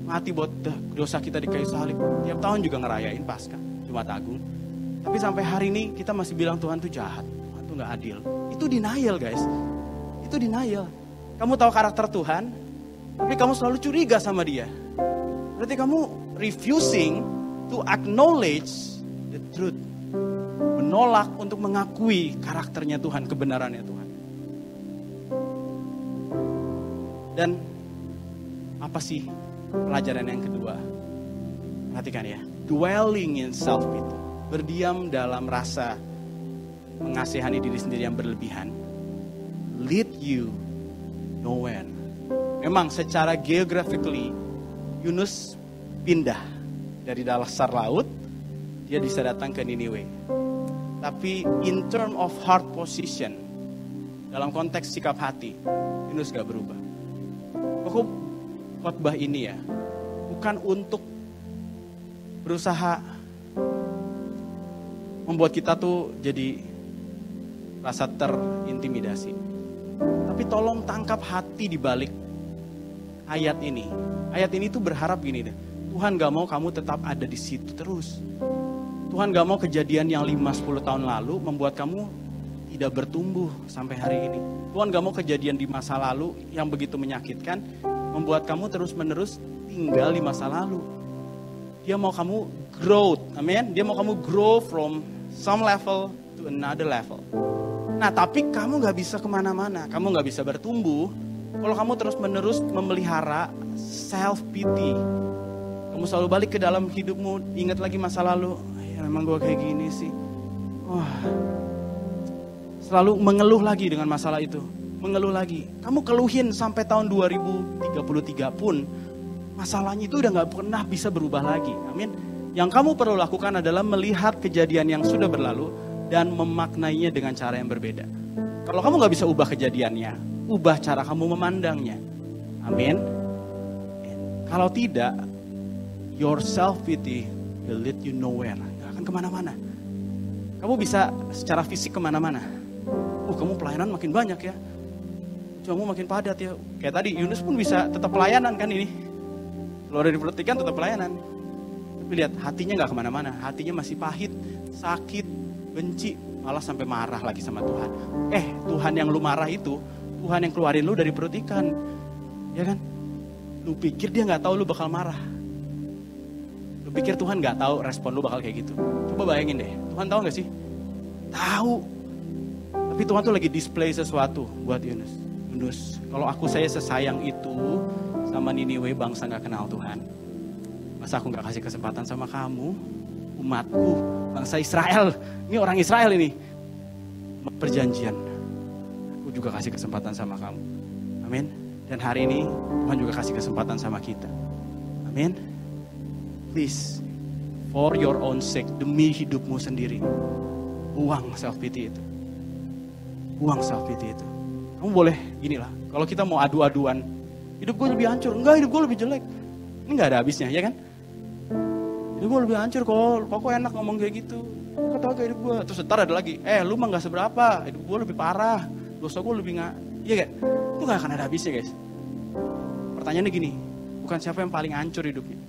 mati buat dosa kita di kayu salib. Tiap tahun juga ngerayain Paskah, Jumat Agung. Tapi sampai hari ini kita masih bilang Tuhan tuh jahat, Tuhan tuh gak adil. Itu denial guys, itu denial. Kamu tahu karakter Tuhan, tapi kamu selalu curiga sama dia. Berarti kamu refusing to acknowledge the truth. Menolak untuk mengakui karakternya Tuhan, kebenarannya Tuhan. Dan apa sih pelajaran yang kedua? Perhatikan ya, dwelling in self-pity. Berdiam dalam rasa mengasihani diri sendiri yang berlebihan. Lead you nowhere. Memang secara geographically, Yunus pindah dari dasar laut, dia bisa datang ke Niniwe. Tapi in term of heart position, dalam konteks sikap hati, Yunus gak berubah. Pokok khotbah ini ya, bukan untuk berusaha membuat kita tuh jadi rasa terintimidasi. Tapi tolong tangkap hati di balik ayat ini. Ayat ini tuh berharap gini deh. Tuhan gak mau kamu tetap ada di situ terus. Tuhan gak mau kejadian yang 5-10 tahun lalu membuat kamu tidak bertumbuh sampai hari ini. Tuhan gak mau kejadian di masa lalu yang begitu menyakitkan membuat kamu terus-menerus tinggal di masa lalu. Dia mau kamu growth, amin. Dia mau kamu grow from some level to another level. Nah tapi kamu gak bisa kemana-mana, kamu gak bisa bertumbuh kalau kamu terus-menerus memelihara self-pity. Kamu selalu balik ke dalam hidupmu, ingat lagi masa lalu, ya memang gue kayak gini sih. Wah, selalu mengeluh lagi dengan masalah itu, mengeluh lagi. Kamu keluhin sampai tahun 2033 pun, masalahnya itu udah gak pernah bisa berubah lagi, amin. Yang kamu perlu lakukan adalah melihat kejadian yang sudah berlalu dan memaknainya dengan cara yang berbeda. Kalau kamu gak bisa ubah kejadiannya, ubah cara kamu memandangnya. Amin. Kalau tidak, your self-pity will lead you nowhere. Gak akan kemana-mana. Kamu bisa secara fisik kemana-mana. Oh kamu pelayanan makin banyak ya. Kamu makin padat ya. Kayak tadi Yunus pun bisa tetap pelayanan kan ini. Kalau udah diperhatikan tetap pelayanan. Tapi lihat, hatinya gak kemana-mana. Hatinya masih pahit, sakit, benci, malah sampai marah lagi sama Tuhan. Tuhan yang lu marah itu, Tuhan yang keluarin lu dari perut ikan. Ya kan? Lu pikir dia gak tahu lu bakal marah. Lu pikir Tuhan gak tahu respon lu bakal kayak gitu. Coba bayangin deh, Tuhan tahu gak sih? Tahu. Tapi Tuhan tuh lagi display sesuatu buat Yunus. Yunus, kalau saya sesayang itu sama Niniwe, bangsa gak kenal Tuhan. Masa aku gak kasih kesempatan sama kamu, umatku, bangsa Israel. Ini orang Israel ini. Perjanjian. Aku juga kasih kesempatan sama kamu. Amin. Dan hari ini Tuhan juga kasih kesempatan sama kita. Amin. Please, for your own sake, demi hidupmu sendiri, buang self-pity itu. Buang self-pity itu. Kamu boleh ginilah, kalau kita mau adu-aduan, hidup gue lebih hancur. Enggak, hidup gue lebih jelek. Ini gak ada habisnya, ya kan? Hidup gue lebih hancur kok enak ngomong kayak gitu. Kok tau kayak hidup gue. Terus ntar ada lagi, lu mah gak seberapa, hidup gue lebih parah, dosa gue lebih gak, iya kan? Itu gak akan ada habisnya guys. Pertanyaannya gini, bukan siapa yang paling hancur hidupnya,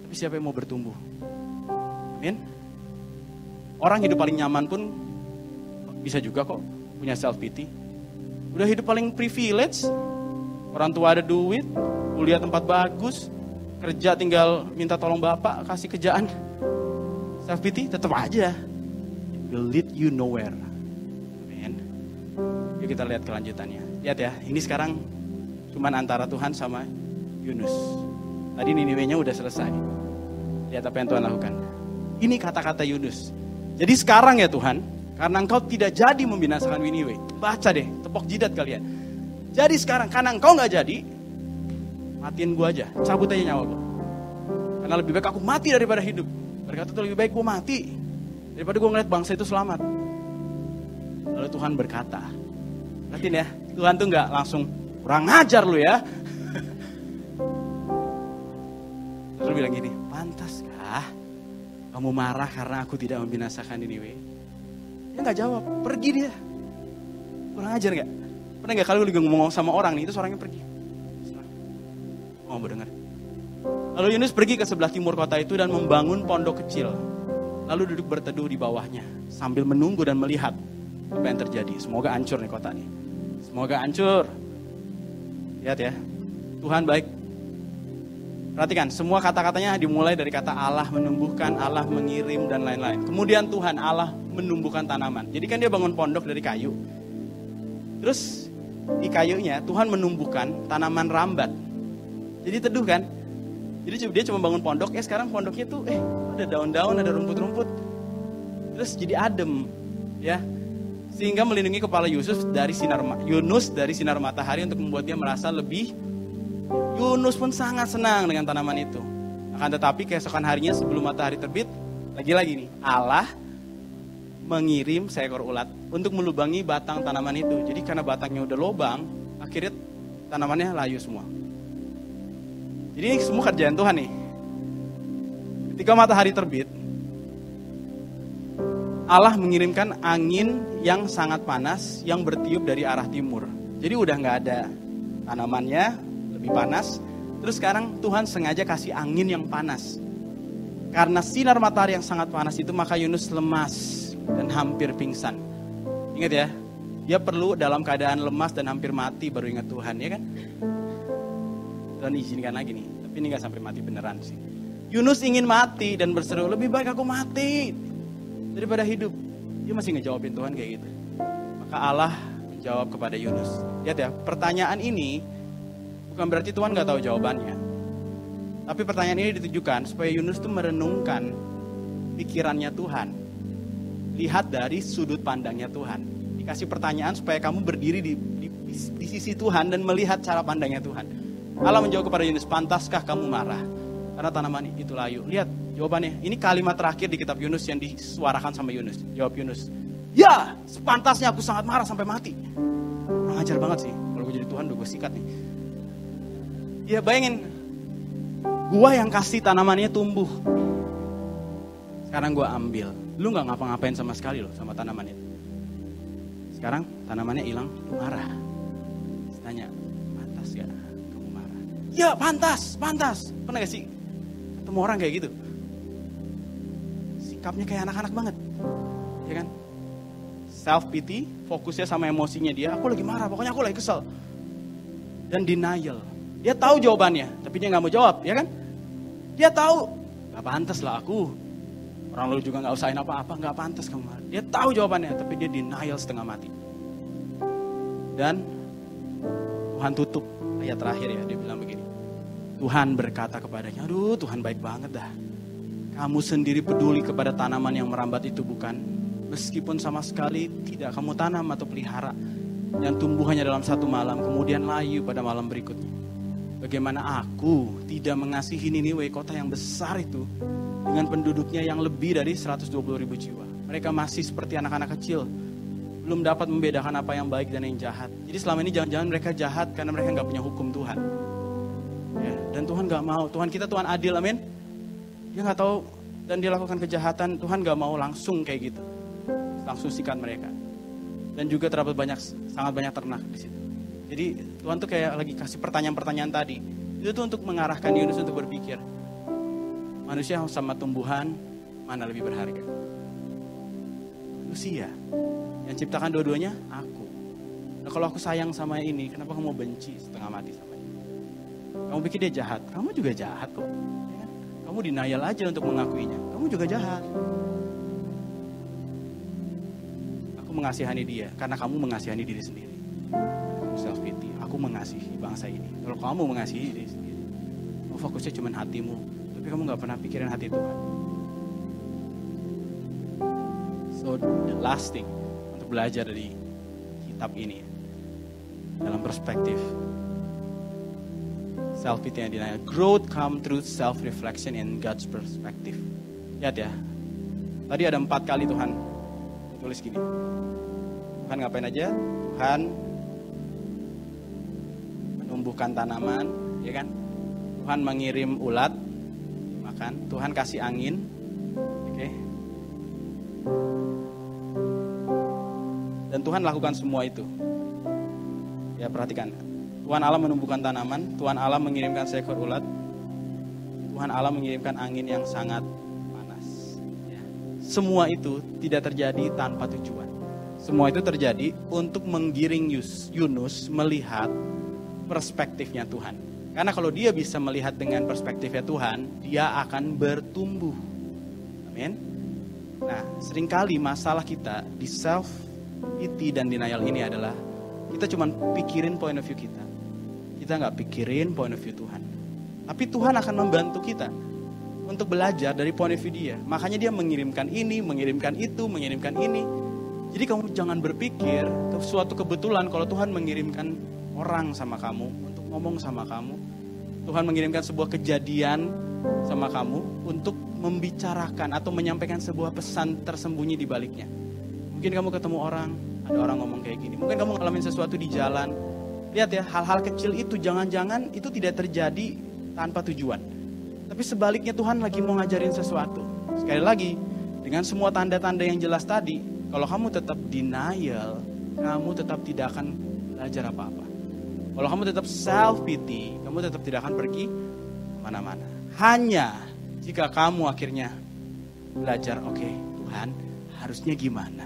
tapi siapa yang mau bertumbuh. Amin. Orang hidup paling nyaman pun bisa juga kok punya self-pity. Udah hidup paling privilege, orang tua ada duit, kuliah tempat bagus, kerja tinggal minta tolong bapak kasih kerjaan. Self-pity tetap aja. It will lead you nowhere. Amin. Yuk kita lihat kelanjutannya. Lihat ya, ini sekarang cuman antara Tuhan sama Yunus. Tadi Niniwe-nya udah selesai. Lihat apa yang Tuhan lakukan. Ini kata-kata Yunus. Jadi sekarang ya Tuhan, karena engkau tidak jadi membinasakan Niniwe. Baca deh, tepok jidat kalian. Jadi sekarang, karena engkau gak jadi, matiin gue aja, cabut aja nyawa gue. Karena lebih baik aku mati daripada hidup. Berkata itu lebih baik gue mati daripada gue ngeliat bangsa itu selamat. Lalu Tuhan berkata, perhatiin ya, Tuhan tuh gak langsung kurang ajar lu ya. Terus bilang gini, pantaskah kamu marah karena aku tidak membinasakan Niniwe? Dia gak jawab, pergi dia. Kurang ajar gak? Pernah gak kalau lu ngomong sama orang nih, itu orangnya pergi. Oh, mau dengar. Lalu Yunus pergi ke sebelah timur kota itu dan membangun pondok kecil. Lalu duduk berteduh di bawahnya sambil menunggu dan melihat apa yang terjadi. Semoga hancur nih kota nih. Semoga hancur. Lihat ya, Tuhan baik. Perhatikan, semua kata-katanya dimulai dari kata Allah menumbuhkan, Allah mengirim, dan lain-lain. Kemudian Tuhan Allah menumbuhkan tanaman. Jadi kan dia bangun pondok dari kayu. Terus di kayunya Tuhan menumbuhkan tanaman rambat. Jadi teduh kan. Jadi dia cuma bangun pondok, sekarang pondoknya tuh ada daun-daun, ada rumput-rumput. Terus jadi adem, ya. Sehingga melindungi kepala Yunus dari sinar matahari untuk membuat dia merasa lebih. Yunus pun sangat senang dengan tanaman itu. Akan tetapi keesokan harinya sebelum matahari terbit, lagi-lagi nih, Allah mengirim seekor ulat untuk melubangi batang tanaman itu. Jadi karena batangnya udah lobang, akhirnya tanamannya layu semua. Jadi ini semua kerjaan Tuhan nih. Ketika matahari terbit, Allah mengirimkan angin yang sangat panas yang bertiup dari arah timur. Jadi udah gak ada tanamannya, lebih panas. Terus sekarang Tuhan sengaja kasih angin yang panas. Karena sinar matahari yang sangat panas itu, maka Yunus lemas dan hampir pingsan. Ingat ya, dia perlu dalam keadaan lemas dan hampir mati baru ingat Tuhan, ya kan? Dan izinkan lagi nih, tapi ini gak sampai mati beneran sih. Yunus ingin mati dan berseru, lebih baik aku mati daripada hidup. Dia masih ngejawabin Tuhan kayak gitu. Maka Allah menjawab kepada Yunus. Lihat ya, pertanyaan ini bukan berarti Tuhan gak tahu jawabannya. Tapi pertanyaan ini ditujukan supaya Yunus tuh merenungkan pikirannya Tuhan. Lihat dari sudut pandangnya Tuhan. Dikasih pertanyaan supaya kamu berdiri di sisi Tuhan dan melihat cara pandangnya Tuhan. Allah menjawab kepada Yunus, pantaskah kamu marah karena tanaman itu layu? Lihat jawabannya. Ini kalimat terakhir di kitab Yunus yang disuarakan sama Yunus. Jawab Yunus, ya sepantasnya aku sangat marah sampai mati. Ajar banget sih. Kalau gue jadi Tuhan udah gue sikat nih. Ya bayangin, gue yang kasih tanamannya tumbuh. Sekarang gue ambil. Lu gak ngapa-ngapain sama sekali loh sama tanaman itu. Sekarang tanamannya hilang, lu marah. Tanya, pantas gak kamu marah? Ya pantas. Pernah gak sih ketemu orang kayak gitu? Sikapnya kayak anak-anak banget, ya kan? Self pity, fokusnya sama emosinya dia. Aku lagi marah, pokoknya aku lagi kesel. Dan denial. Dia tahu jawabannya, tapi dia gak mau jawab, ya kan? Dia tahu, gak pantas lah aku. Orang lalu juga gak usahain apa-apa, gak pantas kamu marah. Dia tahu jawabannya, tapi dia denial setengah mati. Dan Tuhan tutup ayat terakhir ya, dia bilang begini. Tuhan berkata kepadanya, aduh Tuhan baik banget dah. Kamu sendiri peduli kepada tanaman yang merambat itu bukan? Meskipun sama sekali tidak kamu tanam atau pelihara. Yang tumbuh hanya dalam satu malam, kemudian layu pada malam berikutnya. Bagaimana aku tidak mengasihi Niniwe, kota yang besar itu, dengan penduduknya yang lebih dari 120.000 jiwa. Mereka masih seperti anak-anak kecil. Belum dapat membedakan apa yang baik dan yang jahat. Jadi selama ini jangan-jangan mereka jahat karena mereka gak punya hukum Tuhan. Ya, dan Tuhan gak mau. Tuhan kita Tuhan adil, amin. Dia gak tahu dan dia lakukan kejahatan. Tuhan gak mau langsung kayak gitu. Langsung sikat mereka. Dan juga terdapat sangat banyak ternak di situ. Jadi Tuhan tuh kayak lagi kasih pertanyaan-pertanyaan tadi. Itu tuh untuk mengarahkan Yunus untuk berpikir. Manusia sama tumbuhan, mana lebih berharga? Manusia. Yang ciptakan dua-duanya, aku. Nah kalau aku sayang sama ini, kenapa kamu benci setengah mati sama ini? Kamu pikir dia jahat, kamu juga jahat kok. Ya kan? Kamu denial aja untuk mengakuinya, kamu juga jahat. Aku mengasihani dia, karena kamu mengasihani diri sendiri. Self pity, aku mengasihi bangsa ini. Kalau kamu mengasihi diri sendiri, kamu fokusnya cuma hatimu, tapi kamu gak pernah pikirin hati Tuhan. So the last thing, untuk belajar dari kitab ini, dalam perspektif self pity and denial. Growth come through self reflection in God's perspective. Lihat ya, Tadi ada 4 kali Tuhan tulis gini. Tuhan ngapain aja? Tuhan menumbuhkan tanaman, ya kan? Tuhan mengirim ulat, makan. Tuhan kasih angin, oke? Dan Tuhan lakukan semua itu. Ya, perhatikan. Tuhan Allah menumbuhkan tanaman, Tuhan Allah mengirimkan seekor ulat, Tuhan Allah mengirimkan angin yang sangat panas. Ya. Semua itu tidak terjadi tanpa tujuan. Semua itu terjadi untuk menggiring Yunus melihat perspektifnya Tuhan. Karena kalau dia bisa melihat dengan perspektifnya Tuhan, dia akan bertumbuh. Amin. Nah, seringkali masalah kita di self-pity dan denial ini adalah kita cuma pikirin point of view kita. Kita nggak pikirin point of view Tuhan. Tapi Tuhan akan membantu kita untuk belajar dari point of view dia. Makanya dia mengirimkan ini, mengirimkan itu, mengirimkan ini. Jadi kamu jangan berpikir suatu kebetulan kalau Tuhan mengirimkan orang sama kamu untuk ngomong sama kamu. Tuhan mengirimkan sebuah kejadian sama kamu untuk membicarakan atau menyampaikan sebuah pesan tersembunyi di baliknya. Mungkin kamu ketemu orang, ada orang ngomong kayak gini. Mungkin kamu ngalamin sesuatu di jalan. Lihat ya, hal-hal kecil itu jangan-jangan itu tidak terjadi tanpa tujuan. Tapi sebaliknya Tuhan lagi mau ngajarin sesuatu. Sekali lagi, dengan semua tanda-tanda yang jelas tadi, kalau kamu tetap denial, kamu tetap tidak akan belajar apa-apa. Kalau kamu tetap self-pity, kamu tetap tidak akan pergi kemana-mana. Hanya jika kamu akhirnya belajar, oke, Tuhan, harusnya gimana?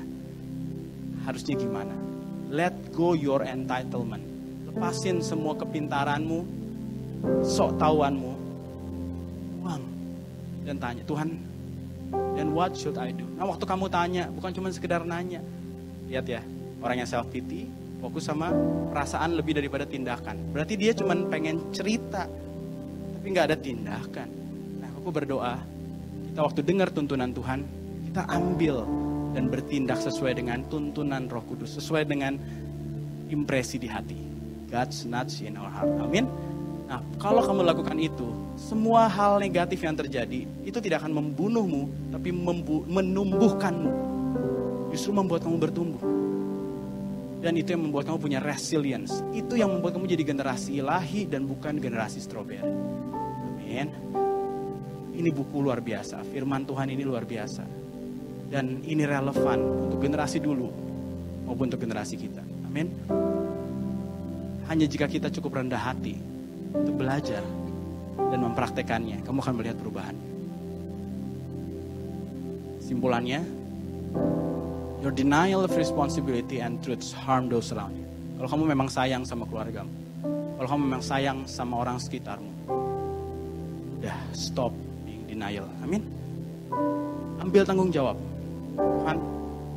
Harusnya gimana? Let go your entitlement. Lepasin semua kepintaranmu, sok tahuanmu. Buang. Dan tanya, Tuhan, then what should I do? Nah, waktu kamu tanya, bukan cuma sekedar nanya. Lihat ya, orang yang self-pity, fokus sama perasaan lebih daripada tindakan. Berarti dia cuma pengen cerita, tapi gak ada tindakan. Nah, aku berdoa, kita waktu dengar tuntunan Tuhan, kita ambil dan bertindak sesuai dengan tuntunan Roh Kudus, sesuai dengan impresi di hati. God's nudge in our heart. Amin. Nah, kalau kamu lakukan itu, semua hal negatif yang terjadi, itu tidak akan membunuhmu, tapi menumbuhkanmu. Justru membuat kamu bertumbuh. Dan itu yang membuat kamu punya resilience. Itu yang membuat kamu jadi generasi ilahi dan bukan generasi strawberry. Amin. Ini buku luar biasa, firman Tuhan ini luar biasa. Dan ini relevan untuk generasi dulu maupun untuk generasi kita. Amin. Hanya jika kita cukup rendah hati untuk belajar dan mempraktekannya, kamu akan melihat perubahan. Simpulannya, your denial of responsibility and truths harm those around you. Kalau kamu memang sayang sama keluargamu, kalau kamu memang sayang sama orang sekitarmu, udah stop being denial. Amin. Ambil tanggung jawab. Tuhan,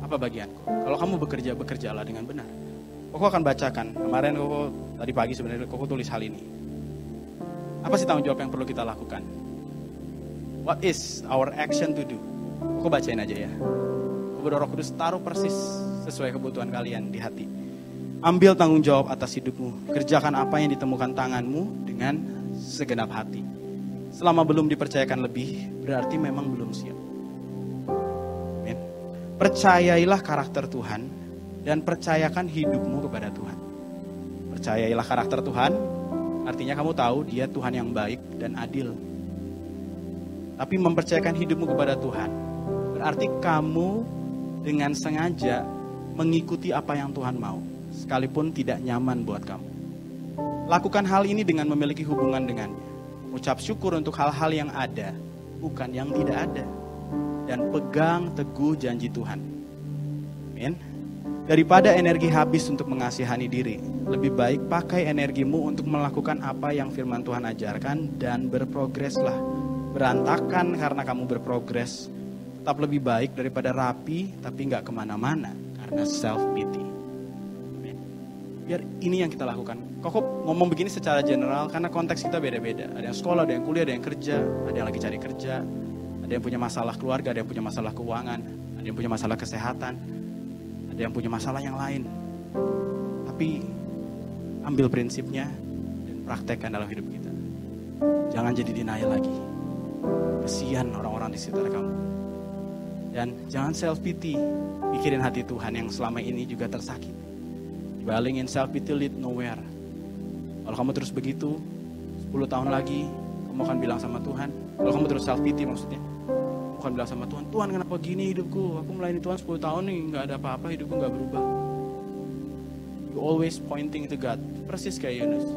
apa bagianku? Kalau kamu bekerja, bekerjalah dengan benar. Koko akan bacakan. Kemarin Koko tadi pagi sebenarnya Koko tulis hal ini. Apa sih tanggung jawab yang perlu kita lakukan? What is our action to do? Koko bacain aja ya. Kepada Roh Kudus, taruh persis sesuai kebutuhan kalian di hati. Ambil tanggung jawab atas hidupmu. Kerjakan apa yang ditemukan tanganmu dengan segenap hati. Selama belum dipercayakan lebih, berarti memang belum siap. Amin. Percayailah karakter Tuhan dan percayakan hidupmu kepada Tuhan. Percayailah karakter Tuhan, artinya kamu tahu dia Tuhan yang baik dan adil. Tapi mempercayakan hidupmu kepada Tuhan, berarti kamu dengan sengaja mengikuti apa yang Tuhan mau, sekalipun tidak nyaman buat kamu. Lakukan hal ini dengan memiliki hubungan dengannya. Ucap syukur untuk hal-hal yang ada, bukan yang tidak ada. Dan pegang teguh janji Tuhan. Amin. Daripada energi habis untuk mengasihani diri, lebih baik pakai energimu untuk melakukan apa yang firman Tuhan ajarkan dan berprogreslah. Berantakan karena kamu berprogres, tetap lebih baik daripada rapi tapi gak kemana-mana karena self-pity. Biar ini yang kita lakukan. Kok ngomong begini secara general karena konteks kita beda-beda. Ada yang sekolah, ada yang kuliah, ada yang kerja, ada yang lagi cari kerja, ada yang punya masalah keluarga, ada yang punya masalah keuangan, ada yang punya masalah kesehatan, ada yang punya masalah yang lain. Tapi ambil prinsipnya dan praktekkan dalam hidup kita. Jangan jadi denial lagi. Kesian orang-orang di sekitar kamu. Dan jangan self pity, pikirin hati Tuhan yang selama ini juga tersakiti. Dwelling in self pity lead nowhere. Kalau kamu terus begitu, 10 tahun lagi kamu akan bilang sama Tuhan, kalau kamu terus self pity maksudnya, kamu akan bilang sama Tuhan, Tuhan kenapa gini hidupku, aku melayani Tuhan 10 tahun nih, gak ada apa-apa, hidupku gak berubah. You always pointing to God, persis kayak Yunus.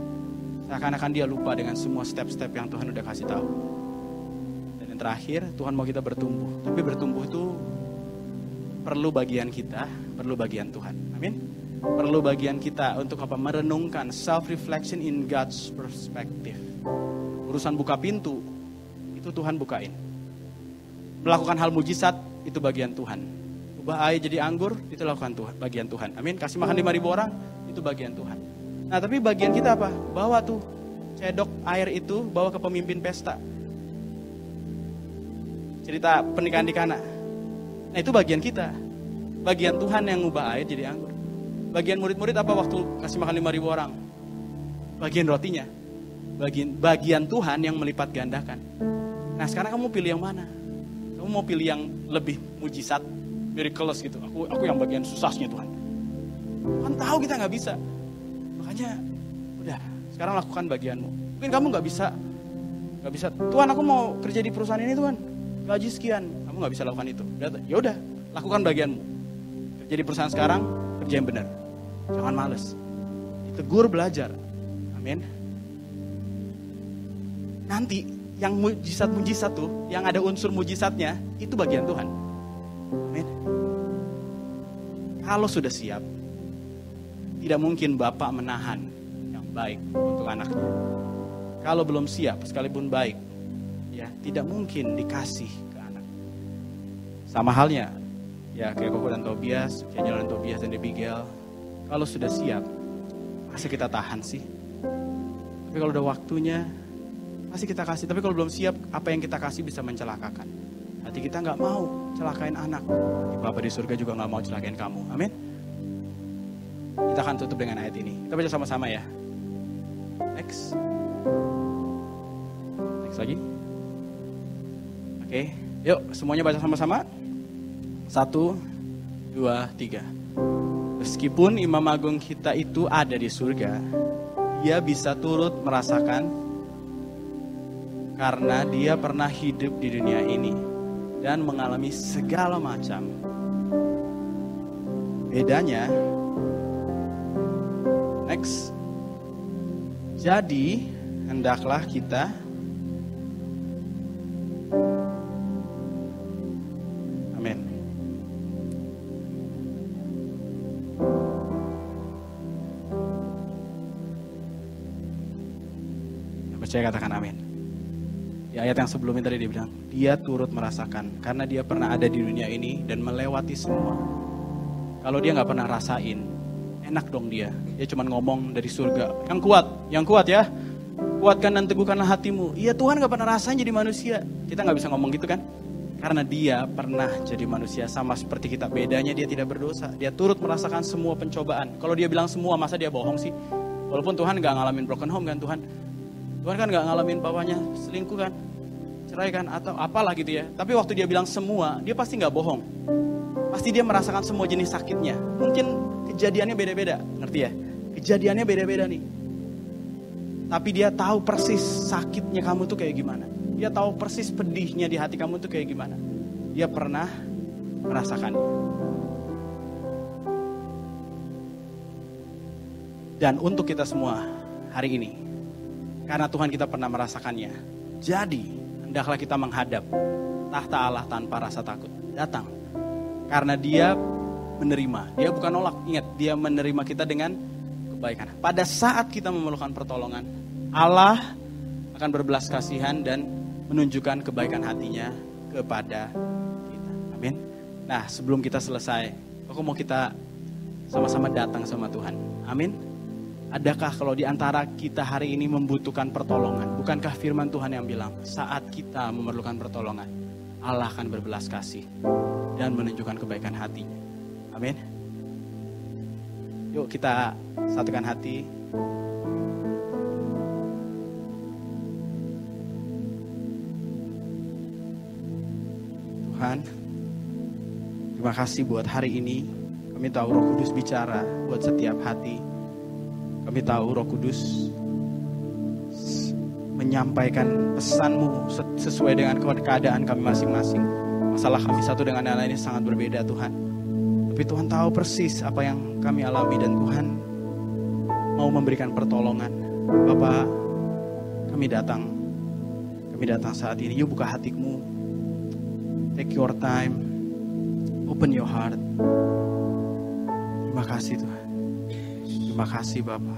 Seakan-akan dia lupa dengan semua step-step yang Tuhan udah kasih tahu. Dan yang terakhir, Tuhan mau kita bertumbuh. Tapi bertumbuh itu perlu bagian kita, perlu bagian Tuhan. Amin. Perlu bagian kita untuk apa? Merenungkan self-reflection in God's perspective. Urusan buka pintu, itu Tuhan bukain. Melakukan hal mujizat, itu bagian Tuhan. Ubah air jadi anggur, itu lakukan Tuhan, bagian Tuhan. Amin. Kasih makan 5.000 orang, itu bagian Tuhan. Nah tapi bagian kita apa? Bawa tuh cedok air itu, bawa ke pemimpin pesta. Cerita pernikahan di Kana. Nah itu bagian kita. Bagian Tuhan yang ngubah air jadi anggur. Bagian murid-murid apa waktu kasih makan 5.000 orang? Bagian rotinya. Bagian Tuhan yang melipat gandakan. Nah sekarang kamu pilih yang mana? Kamu mau pilih yang lebih mujizat, miraculous gitu. Aku yang bagian susahnya Tuhan. Tuhan tahu kita nggak bisa. Makanya udah sekarang lakukan bagianmu. Mungkin kamu nggak bisa. Tuhan aku mau kerja di perusahaan ini Tuhan. Gaji sekian. Kamu nggak bisa lakukan itu. Ya udah lakukan bagianmu. Kerja di perusahaan sekarang, kerja yang benar. Jangan males. Ditegur belajar. Amin. Nanti yang mujizat tuh, yang ada unsur mujizatnya, itu bagian Tuhan. Amin. Kalau sudah siap, tidak mungkin Bapak menahan yang baik untuk anaknya. Kalau belum siap, sekalipun baik, ya tidak mungkin dikasih ke anak. Sama halnya, ya kayak Koko dan Tobias, Daniel dan Tobias dan Abigail. Kalau sudah siap, masa kita tahan sih? Tapi kalau udah waktunya, pasti kita kasih. Tapi kalau belum siap, apa yang kita kasih bisa mencelakakan. Hati kita nggak mau celakain anak. Bapak di surga juga nggak mau celakain kamu. Amin. Kita akan tutup dengan ayat ini. Kita baca sama-sama ya. Next lagi. Oke, yuk semuanya baca sama-sama. 1, 2, 3. Meskipun Imam Agung kita itu ada di surga, dia bisa turut merasakan karena dia pernah hidup di dunia ini dan mengalami segala macam. Bedanya, next. Jadi, hendaklah kita amin. Yang percaya katakan amin. Di ayat yang sebelumnya tadi dia bilang, dia turut merasakan karena dia pernah ada di dunia ini dan melewati semua. Kalau dia gak pernah rasain, enak dong dia cuma ngomong dari surga. Yang kuat ya, kuatkan dan teguhkanlah hatimu. Iya Tuhan gak pernah rasain jadi manusia. Kita gak bisa ngomong gitu kan? Karena dia pernah jadi manusia sama seperti kita. Bedanya dia tidak berdosa. Dia turut merasakan semua pencobaan. Kalau dia bilang semua, masa dia bohong sih? Walaupun Tuhan gak ngalamin broken home kan Tuhan. Tuhan kan gak ngalamin papanya selingkuh kan, cerai kan, atau apalah gitu ya. Tapi waktu dia bilang semua, dia pasti gak bohong. Pasti dia merasakan semua jenis sakitnya. Mungkin kejadiannya beda-beda, ngerti ya? Kejadiannya beda-beda nih. Tapi dia tahu persis sakitnya kamu tuh kayak gimana. Dia tahu persis pedihnya di hati kamu tuh kayak gimana. Dia pernah merasakannya. Dan untuk kita semua hari ini, karena Tuhan kita pernah merasakannya, jadi hendaklah kita menghadap tahta Allah tanpa rasa takut. Datang. Karena dia menerima, dia bukan nolak. Ingat, dia menerima kita dengan kebaikan. Pada saat kita memerlukan pertolongan, Allah akan berbelas kasihan dan menunjukkan kebaikan hatinya kepada kita. Amin. Nah, sebelum kita selesai, aku mau kita sama-sama datang sama Tuhan. Amin. Adakah kalau di antara kita hari ini membutuhkan pertolongan? Bukankah firman Tuhan yang bilang, saat kita memerlukan pertolongan, Allah akan berbelas kasih dan menunjukkan kebaikan hatinya. Amin. Yuk kita satukan hati. Tuhan, Terima kasih buat hari ini. Kami tahu Roh Kudus bicara buat setiap hati. Kami tahu Roh Kudus menyampaikan pesan-Mu sesuai dengan keadaan kami masing-masing. Masalah kami satu dengan yang lainnya sangat berbeda Tuhan. Tapi Tuhan tahu persis apa yang kami alami dan Tuhan mau memberikan pertolongan. Bapa, kami datang saat ini. Yuk buka hatimu. Take your time. Open your heart. Terima kasih Tuhan. Terima kasih Bapa.